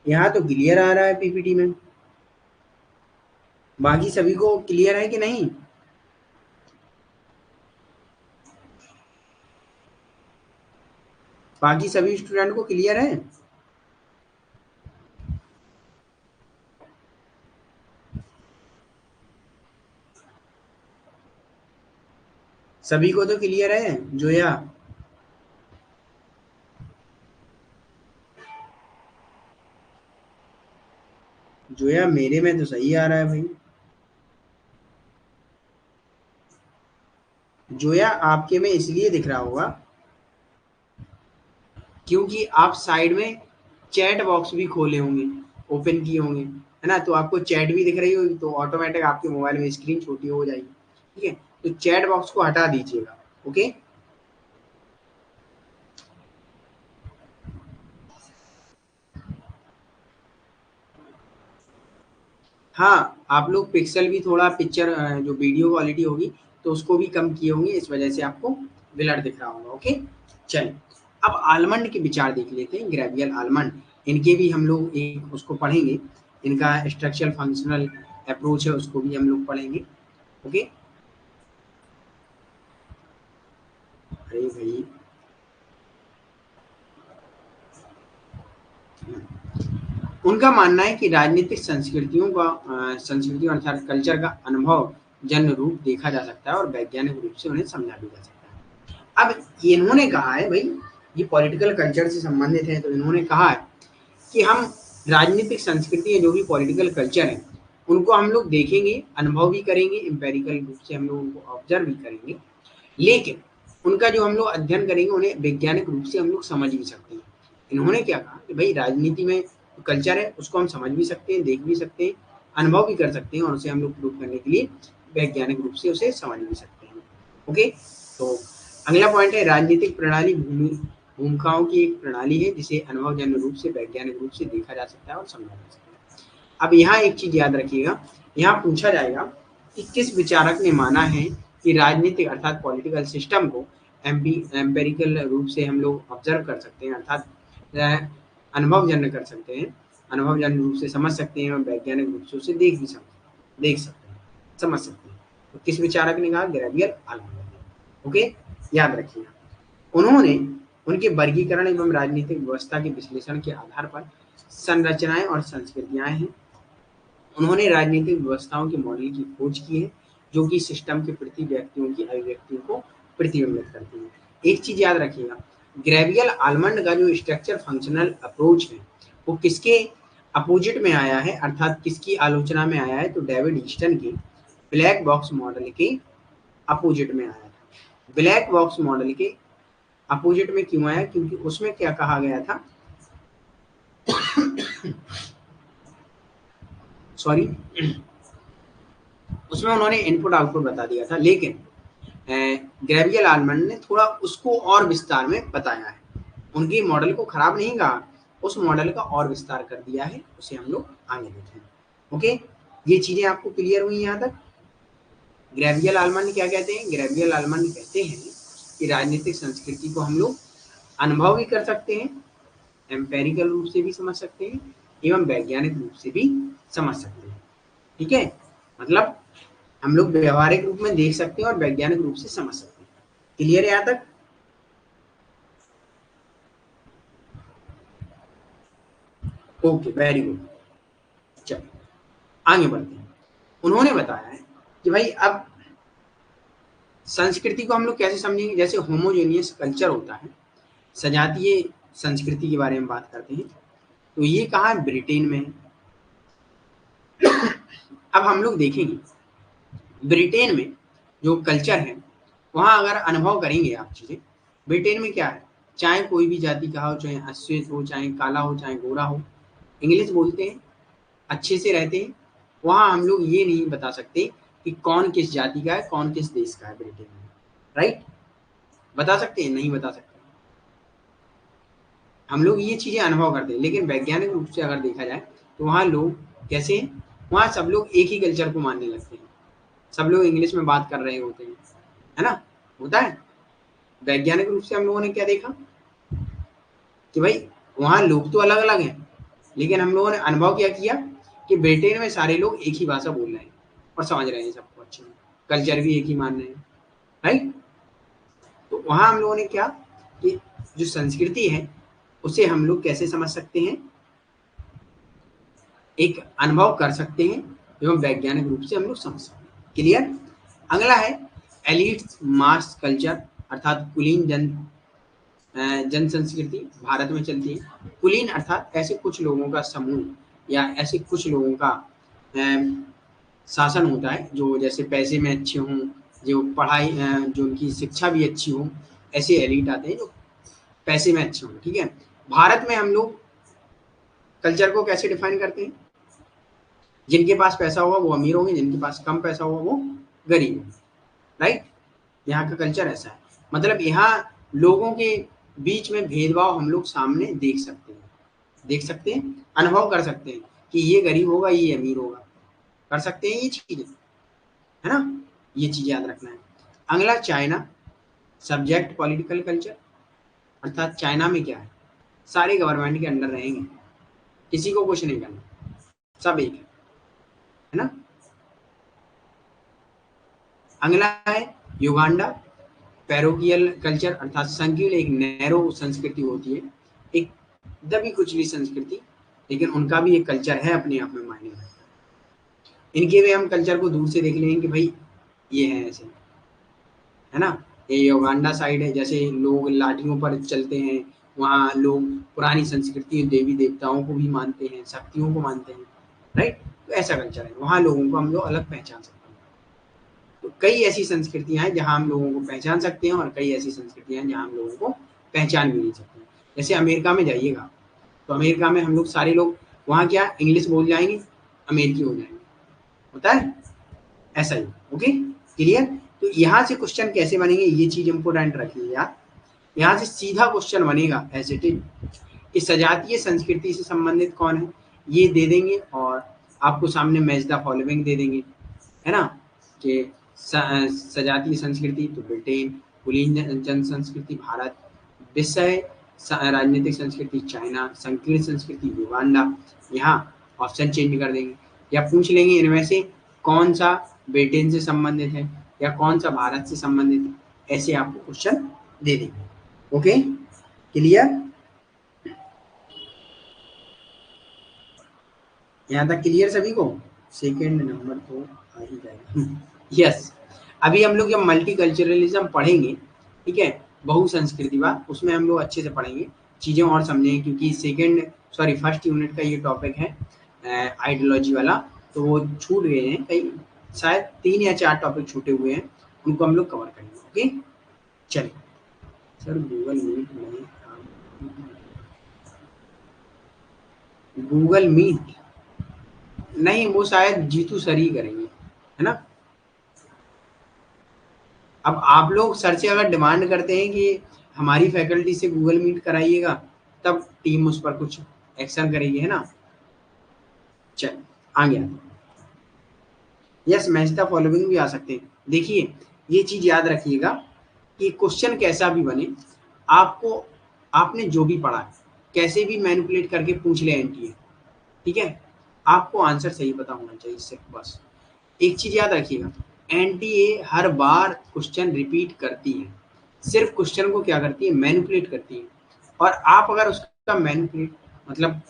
यहाँ तो क्लियर आ रहा है पीपीटी में, बाकी सभी को क्लियर है कि नहीं? बाकी सभी स्टूडेंट को क्लियर है? सभी को तो क्लियर है जोया? जोया मेरे में तो सही आ रहा है भाई। जोया आपके में इसलिए दिख रहा होगा क्योंकि आप साइड में चैट बॉक्स भी खोले होंगे, ओपन किए होंगे, है ना? तो आपको चैट भी दिख रही होगी, तो ऑटोमेटिक आपके मोबाइल में स्क्रीन छोटी हो जाएगी। ठीक है, तो चैट बॉक्स को हटा दीजिएगा। ओके, हाँ, आप लोग पिक्सल भी थोड़ा पिक्चर जो वीडियो क्वालिटी होगी तो उसको भी कम किए होंगे, इस वजह से आपको ब्लर दिख रहा होगा। ओके, चलिए, अब आलमंड के विचार देख लेते हैं। ग्रेवियल आलमंड, इनके भी हम लोग एक उसको पढ़ेंगे, इनका स्ट्रक्चरल फंक्शनल अप्रोच है उसको भी हम लोग पढ़ेंगे। ओके, अरे भाई, उनका मानना है कि राजनीतिक संस्कृतियों का संस्कृतियों अर्थात कल्चर का अनुभव जन्य रूप देखा जा सकता है और वैज्ञानिक रूप से उन्हें समझा भी जा सकता है। अब इन्होंने कहा है भाई, ये पॉलिटिकल कल्चर से संबंधित है, तो इन्होंने कहा है कि हम राजनीतिक संस्कृति है, जो भी पॉलिटिकल कल्चर है, उनको हम लोग देखेंगे, अनुभव भी करेंगे, एम्पेरिकल रूप से हम लोग उनको ऑब्जर्व भी करेंगे, लेकिन उनका जो हम लोग अध्ययन करेंगे उन्हें वैज्ञानिक रूप से हम लोग समझ भी सकते हैं। इन्होंने क्या कहा कि भाई राजनीति में जो कल्चर है उसको हम समझ भी सकते हैं, देख भी सकते हैं, अनुभव भी कर सकते हैं, और उसे हम लोग प्रूव करने के लिए वैज्ञानिक रूप से उसे समझ भी सकते हैं। ओके, तो अगला पॉइंट है राजनीतिक प्रणाली भूमिकाओं की एक प्रणाली है जिसे अनुभवजन्य रूप से वैज्ञानिक रूप से देखा जा सकता है और समझा जा सकता है। अब यहाँ एक चीज याद रखिएगा, यहाँ पूछा जाएगा कि किस विचारक ने माना है कि राजनीतिक अर्थात पॉलिटिकल सिस्टम को एम्पेरिकल रूप से हम लोग ऑब्जर्व कर सकते हैं, अर्थात अनुभवजन्य कर सकते हैं, अनुभवजन्य रूप से समझ सकते हैं और वैज्ञानिक रूप से उसे देख सकते हैं, समझ सकते हैं। तो किस विचारक ने कहा? ग्रेवियल आलमंड ने। ओके, याद रखिएगा। उन्होंने उनके वर्गीकरण एवं राजनीतिक व्यवस्था के विश्लेषण के आधार पर संरचनाएं और संस्कृतियां हैं। उन्होंने राजनीतिक व्यवस्थाओं के मॉडल की खोज की है जो कि सिस्टम के प्रति व्यक्तियों की अभिव्यक्तियों को प्रतिबिंबित करती है। एक चीज याद रखिएगा, ग्रेवियल आलमंड का जो स्ट्रक्चर फंक्शनल अप्रोच है वो किसके अपोजिट में आया है, अर्थात किसकी आलोचना में आया है, तो डेविड ईस्टन के ब्लैक बॉक्स मॉडल के अपोजिट में आया था। ब्लैक बॉक्स मॉडल के अपोजिट में क्यों आया, क्योंकि उसमें क्या कहा गया था सॉरी उसमें उन्होंने इनपुट आउटपुट बता दिया था, लेकिन ग्रेवियल आलमंड ने थोड़ा उसको और विस्तार में बताया है। उनके मॉडल को खराब नहीं कहा, उस मॉडल का और विस्तार कर दिया है, उसे हम लोग आगे देखेंगे। ओके, ये चीजें आपको क्लियर हुई यहाँ तक। ग्रेवियल आलमंड क्या कहते हैं? ग्रेवियल आलमंड कहते हैं कि राजनीतिक संस्कृति को हम लोग अनुभव भी कर सकते हैं, एम्पेरिकल रूप से भी समझ सकते हैं, एवं वैज्ञानिक रूप से भी समझ सकते हैं। ठीक है, मतलब हम लोग व्यवहारिक रूप में देख सकते हैं और वैज्ञानिक रूप से समझ सकते हैं। क्लियर है यहाँ तक? Okay, very good. चलिए आगे बढ़ते हैं। उन्होंने बताया है कि भाई अब संस्कृति को हम लोग कैसे समझेंगे। जैसे होमोजेनियस कल्चर होता है, सजातीय संस्कृति के बारे में बात करते हैं, तो ये कहाँ है? ब्रिटेन में। अब हम लोग देखेंगे ब्रिटेन में जो कल्चर है, वहाँ अगर अनुभव करेंगे आप चीजें, ब्रिटेन में क्या है, चाहे कोई भी जाति का हो, चाहे अश्वेत हो, चाहे काला हो, चाहे गोरा हो, इंग्लिश बोलते हैं, अच्छे से रहते हैं। वहाँ हम लोग ये नहीं बता सकते कि कौन किस जाति का है, कौन किस देश का है ब्रिटेन में, राइट? बता सकते हैं? नहीं बता सकते। हम लोग ये चीजें अनुभव करते हैं, लेकिन वैज्ञानिक रूप से अगर देखा जाए तो वहाँ लोग कैसे हैं, वहाँ सब लोग एक ही कल्चर को मानने लगते हैं, सब लोग इंग्लिश में बात कर रहे होते हैं, है ना? होता है। वैज्ञानिक रूप से हम लोगों ने क्या देखा कि भाई वहाँ लोग तो अलग अलग हैं, लेकिन हम लोगों ने अनुभव क्या किया कि ब्रिटेन में सारे लोग एक ही भाषा बोल रहे हैं और समझ रहे हैं सबको अच्छे से, कल्चर भी एक ही मान रहे हैं, राइट? तो वहाँ हम लोगों ने क्या कि जो संस्कृति है उसे हम लोग कैसे समझ सकते हैं, एक अनुभव कर सकते हैं एवं वैज्ञानिक रूप से हम लोग समझ सकते हैं। क्लियर? अगला है एलिट मास कल्चर, अर्थात कुलीन जन संस्कृति भारत में चलती है। कुलीन अर्थात ऐसे कुछ लोगों का समूह या ऐसे कुछ लोगों का शासन होता है जो जैसे पैसे में अच्छे हों, जो पढ़ाई जो उनकी शिक्षा भी अच्छी हो, ऐसे एलिट आते हैं जो पैसे में अच्छे हों। ठीक है, भारत में हम लोग कल्चर को कैसे डिफाइन करते हैं? जिनके पास पैसा होगा वो अमीर होंगे, जिनके पास कम पैसा होगा वो गरीब होंगे, राइट? यहाँ का कल्चर ऐसा है, मतलब यहाँ लोगों के बीच में भेदभाव हम लोग सामने देख सकते हैं, अनुभव कर सकते हैं कि ये गरीब होगा, ये अमीर होगा, कर सकते हैं ये चीजें, है ना? ये चीज याद रखना है। अगला चाइना, सब्जेक्ट पॉलिटिकल कल्चर, अर्थात चाइना में क्या है, सारे गवर्नमेंट के अंडर रहेंगे, किसी को कुछ नहीं करना, सब एक है ना? अगला है युगांडा, पैरोकियल कल्चर, अर्थात संकीर्ण एक नैरो संस्कृति होती है, एक दबी कुचली संस्कृति, लेकिन उनका भी एक कल्चर है अपने आप में मायने में। इनके भी हम कल्चर को दूर से देख लेंगे कि भाई ये है ऐसे, है ना? ये युगांडा साइड है, जैसे लोग लाठियों पर चलते हैं, वहाँ लोग पुरानी संस्कृति देवी देवताओं को भी मानते हैं, शक्तियों को मानते हैं, राइट? तो ऐसा कल्चर है, वहाँ लोगों को हम लोग अलग पहचान सकते हैं। तो कई ऐसी संस्कृतियां हैं जहाँ हम लोगों को पहचान सकते हैं और कई ऐसी संस्कृतियां हैं जहाँ हम लोगों को पहचान भी नहीं सकते। जैसे अमेरिका में जाइएगा तो अमेरिका में हम लोग सारे लोग वहाँ क्या इंग्लिश बोल जाएंगे, अमेरिकी हो जाएंगे, होता है ऐसा ही। Okay, clear? तो यहाँ से क्वेश्चन कैसे बनेंगे ये चीज इंपोर्टेंट रखिए यार। यहाँ से सीधा क्वेश्चन बनेगा एज इट इज कि सजातीय संस्कृति से संबंधित कौन है, ये दे देंगे और आपको सामने मैच द फॉलोइंग दे देंगे, है ना? कि सजातीय संस्कृति तो ब्रिटेन, कुलीन जन संस्कृति भारत, विषय राजनीतिक संस्कृति चाइना, संकीर्ण संस्कृति युगांडा। यहाँ ऑप्शन चेंज कर देंगे या पूछ लेंगे इनमें से कौन सा ब्रिटेन से संबंधित है या कौन सा भारत से संबंधित है, ऐसे आपको क्वेश्चन दे देंगे। Okay, clear? यहाँ तक क्लियर सभी को? सेकेंड नंबर तो आ ही जाएगा। यस, अभी हम लोग जब मल्टीकल्चरलिज्म पढ़ेंगे, ठीक है, बहुसंस्कृतिवाद, उसमें हम लोग अच्छे से पढ़ेंगे, चीज़ें और समझेंगे, क्योंकि फर्स्ट यूनिट का ये टॉपिक है आइडियोलॉजी वाला, तो वो छूट गए हैं कई, शायद 3 या 4 टॉपिक छूटे हुए हैं, उनको हम लोग कवर करेंगे। ओके, चलिए। सर गूगल मीट नहीं, वो शायद जीतू सर ही करेंगे, है ना। अब आप लोग सर से अगर डिमांड करते हैं कि हमारी फैकल्टी से गूगल मीट कराइएगा, तब टीम उस पर कुछ एक्शन करेगी, है ना। चल आगे आते हैं। यस, मैच द फॉलोइंग भी आ सकते हैं। देखिए, ये चीज याद रखिएगा कि क्वेश्चन कैसा भी बने, आपको आपने जो भी पढ़ा है कैसे भी मैनिपुलेट करके पूछ ले एनटीए, ठीक है, आपको आंसर सही पता होना चाहिए सिर्फ, बस एक चीज याद रखिएगा, एनटीए हर बार क्वेश्चन रिपीट करती है, सिर्फ क्वेश्चन को क्या करती है, मैनिपुलेट करती है। और आप अगर उसका मैनिपुलेट मतलब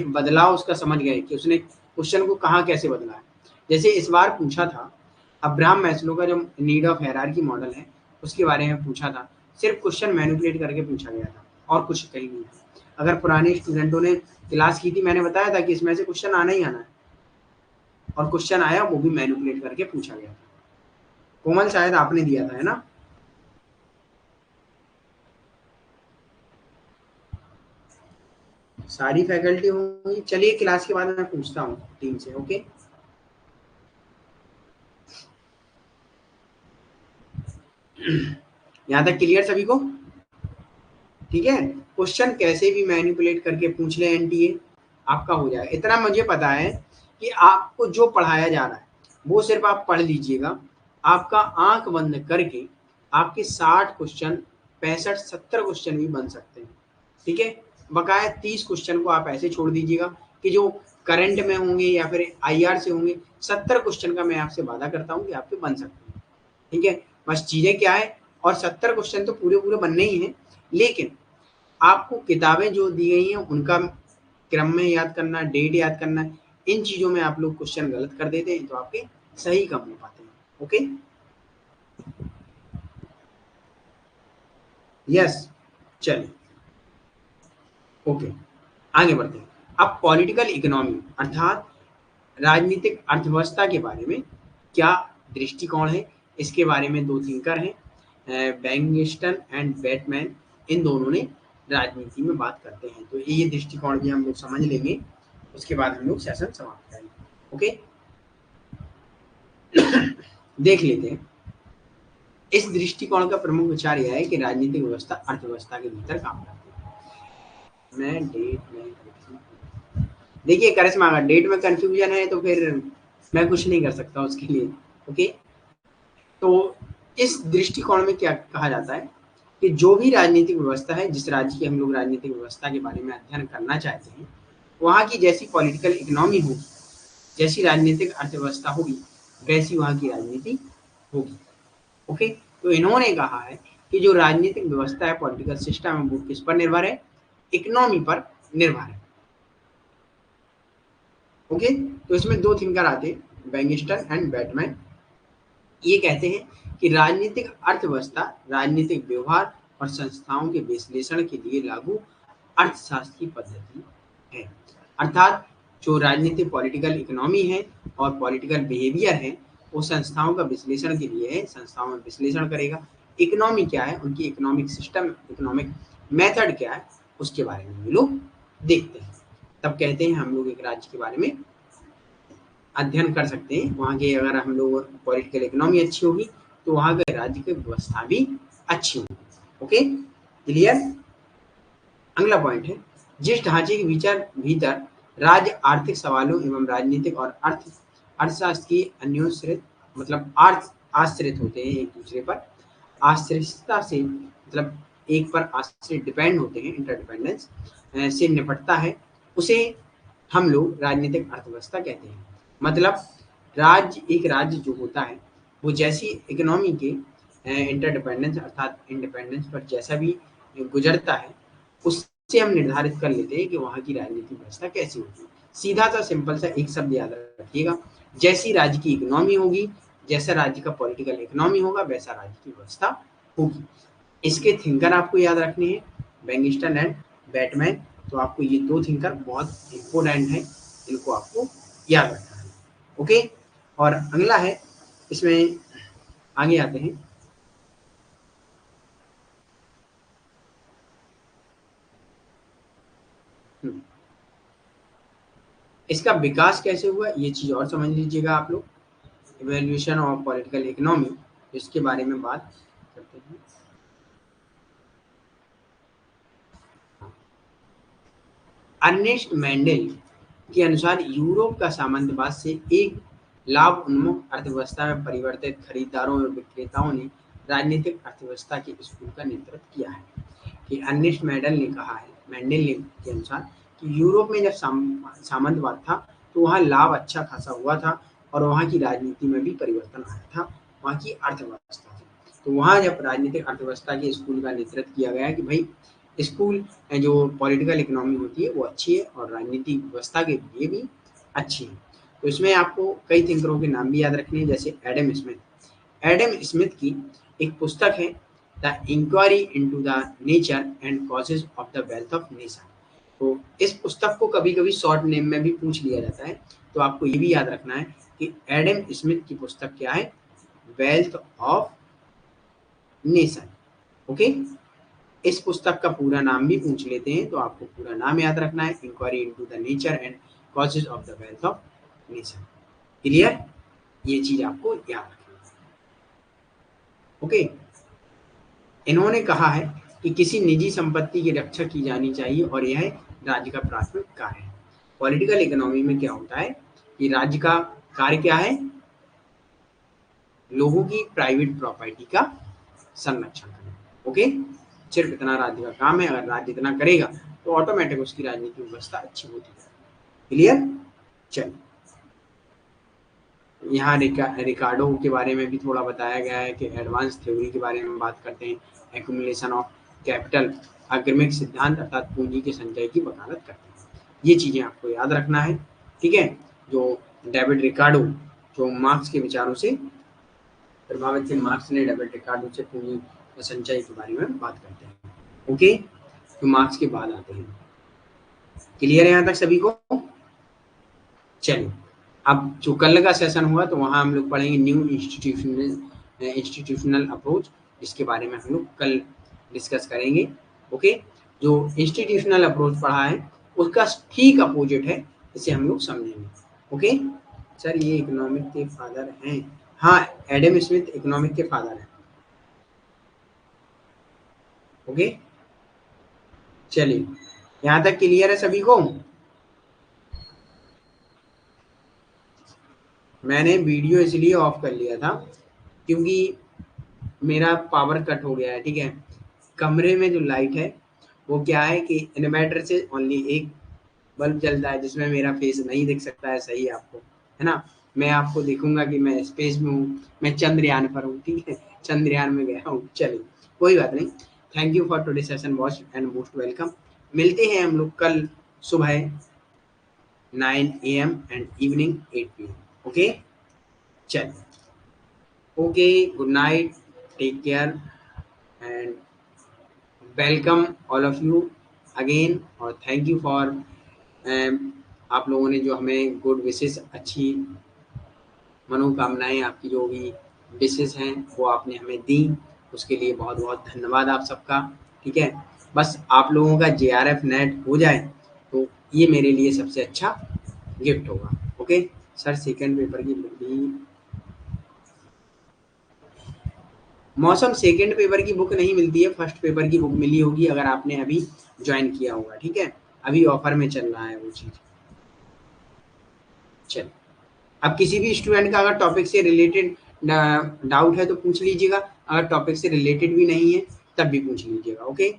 बदलाव उसका समझ गए कि उसने क्वेश्चन को कहाँ कैसे बदला है। जैसे इस बार पूछा था अब्राहम मैस्लो का जो नीड ऑफ हायरार्की मॉडल है उसके बारे में पूछा था, सिर्फ क्वेश्चन मैनिपुलेट करके पूछा गया था और कुछ कहीं नहीं था। अगर पुराने स्टूडेंटों ने क्लास की थी, मैंने बताया था कि इसमें से क्वेश्चन आना ही आना है, और क्वेश्चन आया वो भी मैनिपुलेट करके पूछा गया था। कोमल शायद आपने दिया था, है ना। सारी फैकल्टी होंगी, चलिए क्लास के बाद मैं पूछता हूँ टीम से। ओके, यहाँ तक क्लियर सभी को, ठीक है। क्वेश्चन कैसे भी मैनिपुलेट करके पूछ ले एनटीए, आपका हो जाएगा। इतना मुझे पता है कि आपको जो पढ़ाया जा रहा है वो सिर्फ आप पढ़ लीजिएगा, आपका आंख बंद करके आपके 60 क्वेश्चन 65-70 क्वेश्चन भी बन सकते हैं, ठीक है। बकाया 30 क्वेश्चन को आप ऐसे छोड़ दीजिएगा कि जो करंट में होंगे या फिर आईआर से होंगे, 70 क्वेश्चन का मैं आपसे वादा करता हूँ कि आपके बन सकते हैं, ठीक है। बस चीजें क्या है, और 70 क्वेश्चन तो पूरे पूरे बनने ही हैं, लेकिन आपको किताबें जो दी गई हैं उनका क्रम में याद करना, डेट याद करना, इन चीजों में आप लोग क्वेश्चन गलत कर देते हैं तो आपके सही कम हो पाते हैं। ओके, यस, चलिए, ओके, आगे बढ़ते हैं। अब पॉलिटिकल इकोनॉमी अर्थात राजनीतिक अर्थव्यवस्था के बारे में क्या दृष्टिकोण है, इसके बारे में दो थिंकर हैं, बैंगिस्टन एंड बैटमैन, इन दोनों ने राजनीति में बात करते हैं, तो ये दृष्टिकोण भी हम लोग समझ लेंगे, उसके बाद हम लोग सेशन समाप्त करेंगे। ओके, देख लेते हैं। इस दृष्टिकोण का प्रमुख विचार यह है कि राजनीतिक व्यवस्था अर्थव्यवस्था के भीतर काम करती है। मैं डेट में देखिए करिश्मा, अगर डेट में कंफ्यूजन है तो फिर मैं कुछ नहीं कर सकता उसके लिए। ओके, तो इस दृष्टिकोण में क्या कहा जाता है कि जो भी राजनीतिक व्यवस्था है, जिस राज्य की हम लोग राजनीतिक व्यवस्था के बारे में अध्ययन करना चाहते हैं, वहाँ की जैसी पॉलिटिकल इकोनॉमी होगी, जैसी राजनीतिक अर्थव्यवस्था होगी, वैसी वहाँ की राजनीति होगी। ओके, तो इन्होंने कहा है कि जो राजनीतिक व्यवस्था है, पॉलिटिकल सिस्टम है, वो किस पर निर्भर है, इकोनॉमी पर निर्भर है। ओके, तो इसमें दो थिंकर आते हैं, बैंगिस्टन एंड बैटमैन। ये कहते हैं कि राजनीतिक अर्थव्यवस्था राजनीतिक व्यवहार और संस्थाओं के विश्लेषण के लिए लागू अर्थशास्त्री पद्धति है। अर्थात जो राजनीतिक पॉलिटिकल इकोनॉमी है और पॉलिटिकल बिहेवियर है, वो संस्थाओं का विश्लेषण के लिए है, संस्थाओं में विश्लेषण करेगा। इकोनॉमी क्या है, उनकी इकोनॉमिक सिस्टम, इकोनॉमिक मेथड क्या है, उसके बारे में हम लोग देखते हैं। तब कहते हैं हम लोग एक राज्य के बारे में अध्ययन कर सकते हैं, वहाँ के अगर हम लोग पॉलिटिकल इकोनॉमी अच्छी होगी तो वहाँ के राज्य की व्यवस्था भी अच्छी होगी। Okay, clear. अगला पॉइंट है, जिस ढांचे के भीतर राज्य आर्थिक सवालों एवं राजनीतिक और अर्थशास्त्र की अन्योन्यश्रित मतलब अर्थ आश्रित होते हैं, एक दूसरे पर आश्रितता से मतलब एक पर आश्रित डिपेंड होते हैं, इंटरडिपेंडेंस से निपटता है, उसे हम लोग राजनीतिक अर्थव्यवस्था कहते हैं। मतलब एक राज्य जो होता है वो जैसी इकोनॉमी के इंटरडिपेंडेंस अर्थात इंडिपेंडेंस पर जैसा भी गुजरता है, उससे हम निर्धारित कर लेते हैं कि वहाँ की राजनीतिक व्यवस्था कैसी होगी। सीधा सा सिंपल सा एक शब्द याद रखिएगा, जैसी राज्य की इकोनॉमी होगी, जैसा राज्य का पॉलिटिकल इकोनॉमी होगा, वैसा राज्य की व्यवस्था होगी। इसके थिंकर आपको याद रखने हैं, बैंगिस्टन एंड बैटमैन। तो आपको ये 2 थिंकर बहुत इंपॉर्टेंट है, इनको आपको याद रखना है। ओके, और अगला है, इसमें आगे आते हैं। इसका विकास कैसे हुआ ये चीज और समझ लीजिएगा आप लोग। इवोल्यूशन ऑफ पॉलिटिकल इकोनॉमी, इसके बारे में बात करते हैं। अर्नेस्ट मेंडल के अनुसार यूरोप का सामंतवाद से एक लाभ उन्मुख अर्थव्यवस्था में परिवर्तित खरीदारों और विक्रेताओं ने राजनीतिक अर्थव्यवस्था के स्कूल का नेतृत्व किया है। कि अर्नेस्ट मेंडल ने कहा है, मेंडल ने के अनुसार कि यूरोप में जब सामंतवाद था तो वहाँ लाभ अच्छा खासा हुआ था और वहाँ की राजनीति में भी परिवर्तन आया था, वहाँ की अर्थव्यवस्था थी। तो वहाँ जब राजनीतिक अर्थव्यवस्था के स्कूल का नेतृत्व किया गया कि भाई स्कूल जो पॉलिटिकल इकोनॉमी होती है वो अच्छी है और राजनीतिक व्यवस्था के लिए भी अच्छी है। तो इसमें आपको कई थिंकरों के नाम भी याद रखने हैं, जैसे एडम स्मिथ। एडम स्मिथ की एक पुस्तक है the inquiry into the nature and causes of the wealth of nation. तो इस पुस्तक को कभी कभी शॉर्ट नेम में भी पूछ लिया जाता है, तो आपको ये भी याद रखना है कि एडम स्मिथ की पुस्तक क्या है, वेल्थ ऑफ नेशन। ओके, इस पुस्तक का पूरा नाम भी पूछ लेते हैं, तो आपको पूरा नाम याद रखना है, inquiry into the nature and causes of the wealth of nation. Clear, ये चीज आपको याद रखना है। ओके, इन्होंने कहा है कि किसी निजी संपत्ति की रक्षा की जानी चाहिए और यह राज्य का प्राथमिक कार्य है। पॉलिटिकल इकोनॉमी में क्या होता है कि राज्य का कार्य क्या है, लोगों की प्राइवेट प्रॉपर्टी का संरक्षण करना। ओके, सिर्फ इतना राज्य का काम है, अगर राज्य इतना करेगा तो ऑटोमेटिक उसकी राजनीतिक व्यवस्था अच्छी होती है। क्लियर, चलिए यहाँ रिकार्डो के बारे में भी थोड़ा बताया गया है कि एडवांस थ्योरी के बारे में बात करते हैं, एक्यूमुलेशन ऑफ कैपिटल, अग्रमिक सिद्धांत अर्थात पूंजी के संचय की वकालत करते हैं। ये चीजें आपको याद रखना है, ठीक है। जो डेविड रिकार्डो जो मार्क्स के विचारों से प्रभावित थे, मार्क्स ने डेविड रिकार्डो से पूंजी संचय के बारे में बात करते हैं। ओके, तो मार्क्स के बाद आते हैं। क्लियर है यहाँ तक सभी को? चलिए, अब जो कल का सेशन हुआ तो वहाँ हम लोग पढ़ेंगे न्यू इंस्टीट्यूशनल अप्रोच, जिसके बारे में हम लोग कल डिस्कस करेंगे। ओके, जो इंस्टीट्यूशनल अप्रोच पढ़ा है उसका ठीक अपोजिट है, इसे हम लोग समझेंगे। ओके सर, ये इकोनॉमिक के फादर हैं? हाँ, एडम स्मिथ इकोनॉमिक के फादर हैं। ओके, चलिए यहाँ तक क्लियर है सभी को? मैंने वीडियो इसलिए ऑफ कर लिया था क्योंकि मेरा पावर कट हो गया है, ठीक है। कमरे में जो लाइट है वो क्या है कि इन्वर्टर से ओनली एक बल्ब जलता है जिसमें मेरा फेस नहीं दिख सकता है सही आपको, है ना। मैं आपको दिखूंगा कि मैं स्पेस में हूँ, मैं चंद्रयान पर हूँ, ठीक है, चंद्रयान में गया हूँ। चलिए कोई बात नहीं। Thank you for today session watch and most welcome. मिलते हैं हम लोग कल सुबह 9 AM and evening 8 PM। Okay, चलिए, okay, good night, take care and welcome all of you again. और थैंक यू फॉर आप लोगों ने जो हमें गुड विशेष, अच्छी मनोकामनाएं, आपकी जो भी विशेष हैं वो आपने हमें दी, उसके लिए बहुत बहुत धन्यवाद आप सबका, ठीक है। बस आप लोगों का JRF नेट हो जाए तो ये मेरे लिए सबसे अच्छा गिफ्ट होगा। ओके सर, सेकंड पेपर की बुक भी, मौसम सेकंड पेपर की बुक नहीं मिलती है, फर्स्ट पेपर की बुक मिली होगी अगर आपने अभी ज्वाइन किया होगा, ठीक है। अभी ऑफर में चल रहा है वो चीज। चल, अब किसी भी स्टूडेंट का अगर टॉपिक से रिलेटेड डाउट है तो पूछ लीजिएगा, अगर टॉपिक से रिलेटेड भी नहीं है तब भी पूछ लीजिएगा। ओके,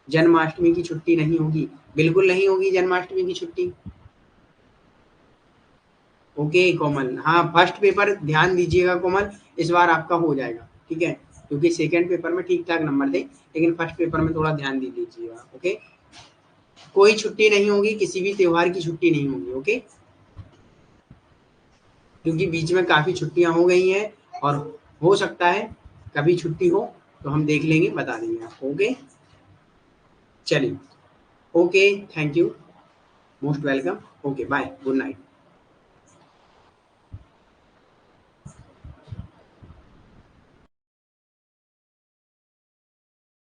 जन्माष्टमी की छुट्टी नहीं होगी? बिल्कुल नहीं होगी जन्माष्टमी की छुट्टी। ओके कोमल, हाँ फर्स्ट पेपर ध्यान दीजिएगा कोमल, इस बार आपका हो जाएगा, ठीक है, क्योंकि सेकंड पेपर में ठीक ठाक नंबर थे, लेकिन फर्स्ट पेपर में थोड़ा ध्यान दे दीजिएगा। ओके, कोई छुट्टी नहीं होगी, किसी भी त्योहार की छुट्टी नहीं होगी। ओके, क्योंकि बीच में काफी छुट्टियां हो गई हैं और हो सकता है कभी छुट्टी हो तो हम देख लेंगे, बता देंगे आपको। ओके चलिए, okay thank you, most welcome, okay bye, good night.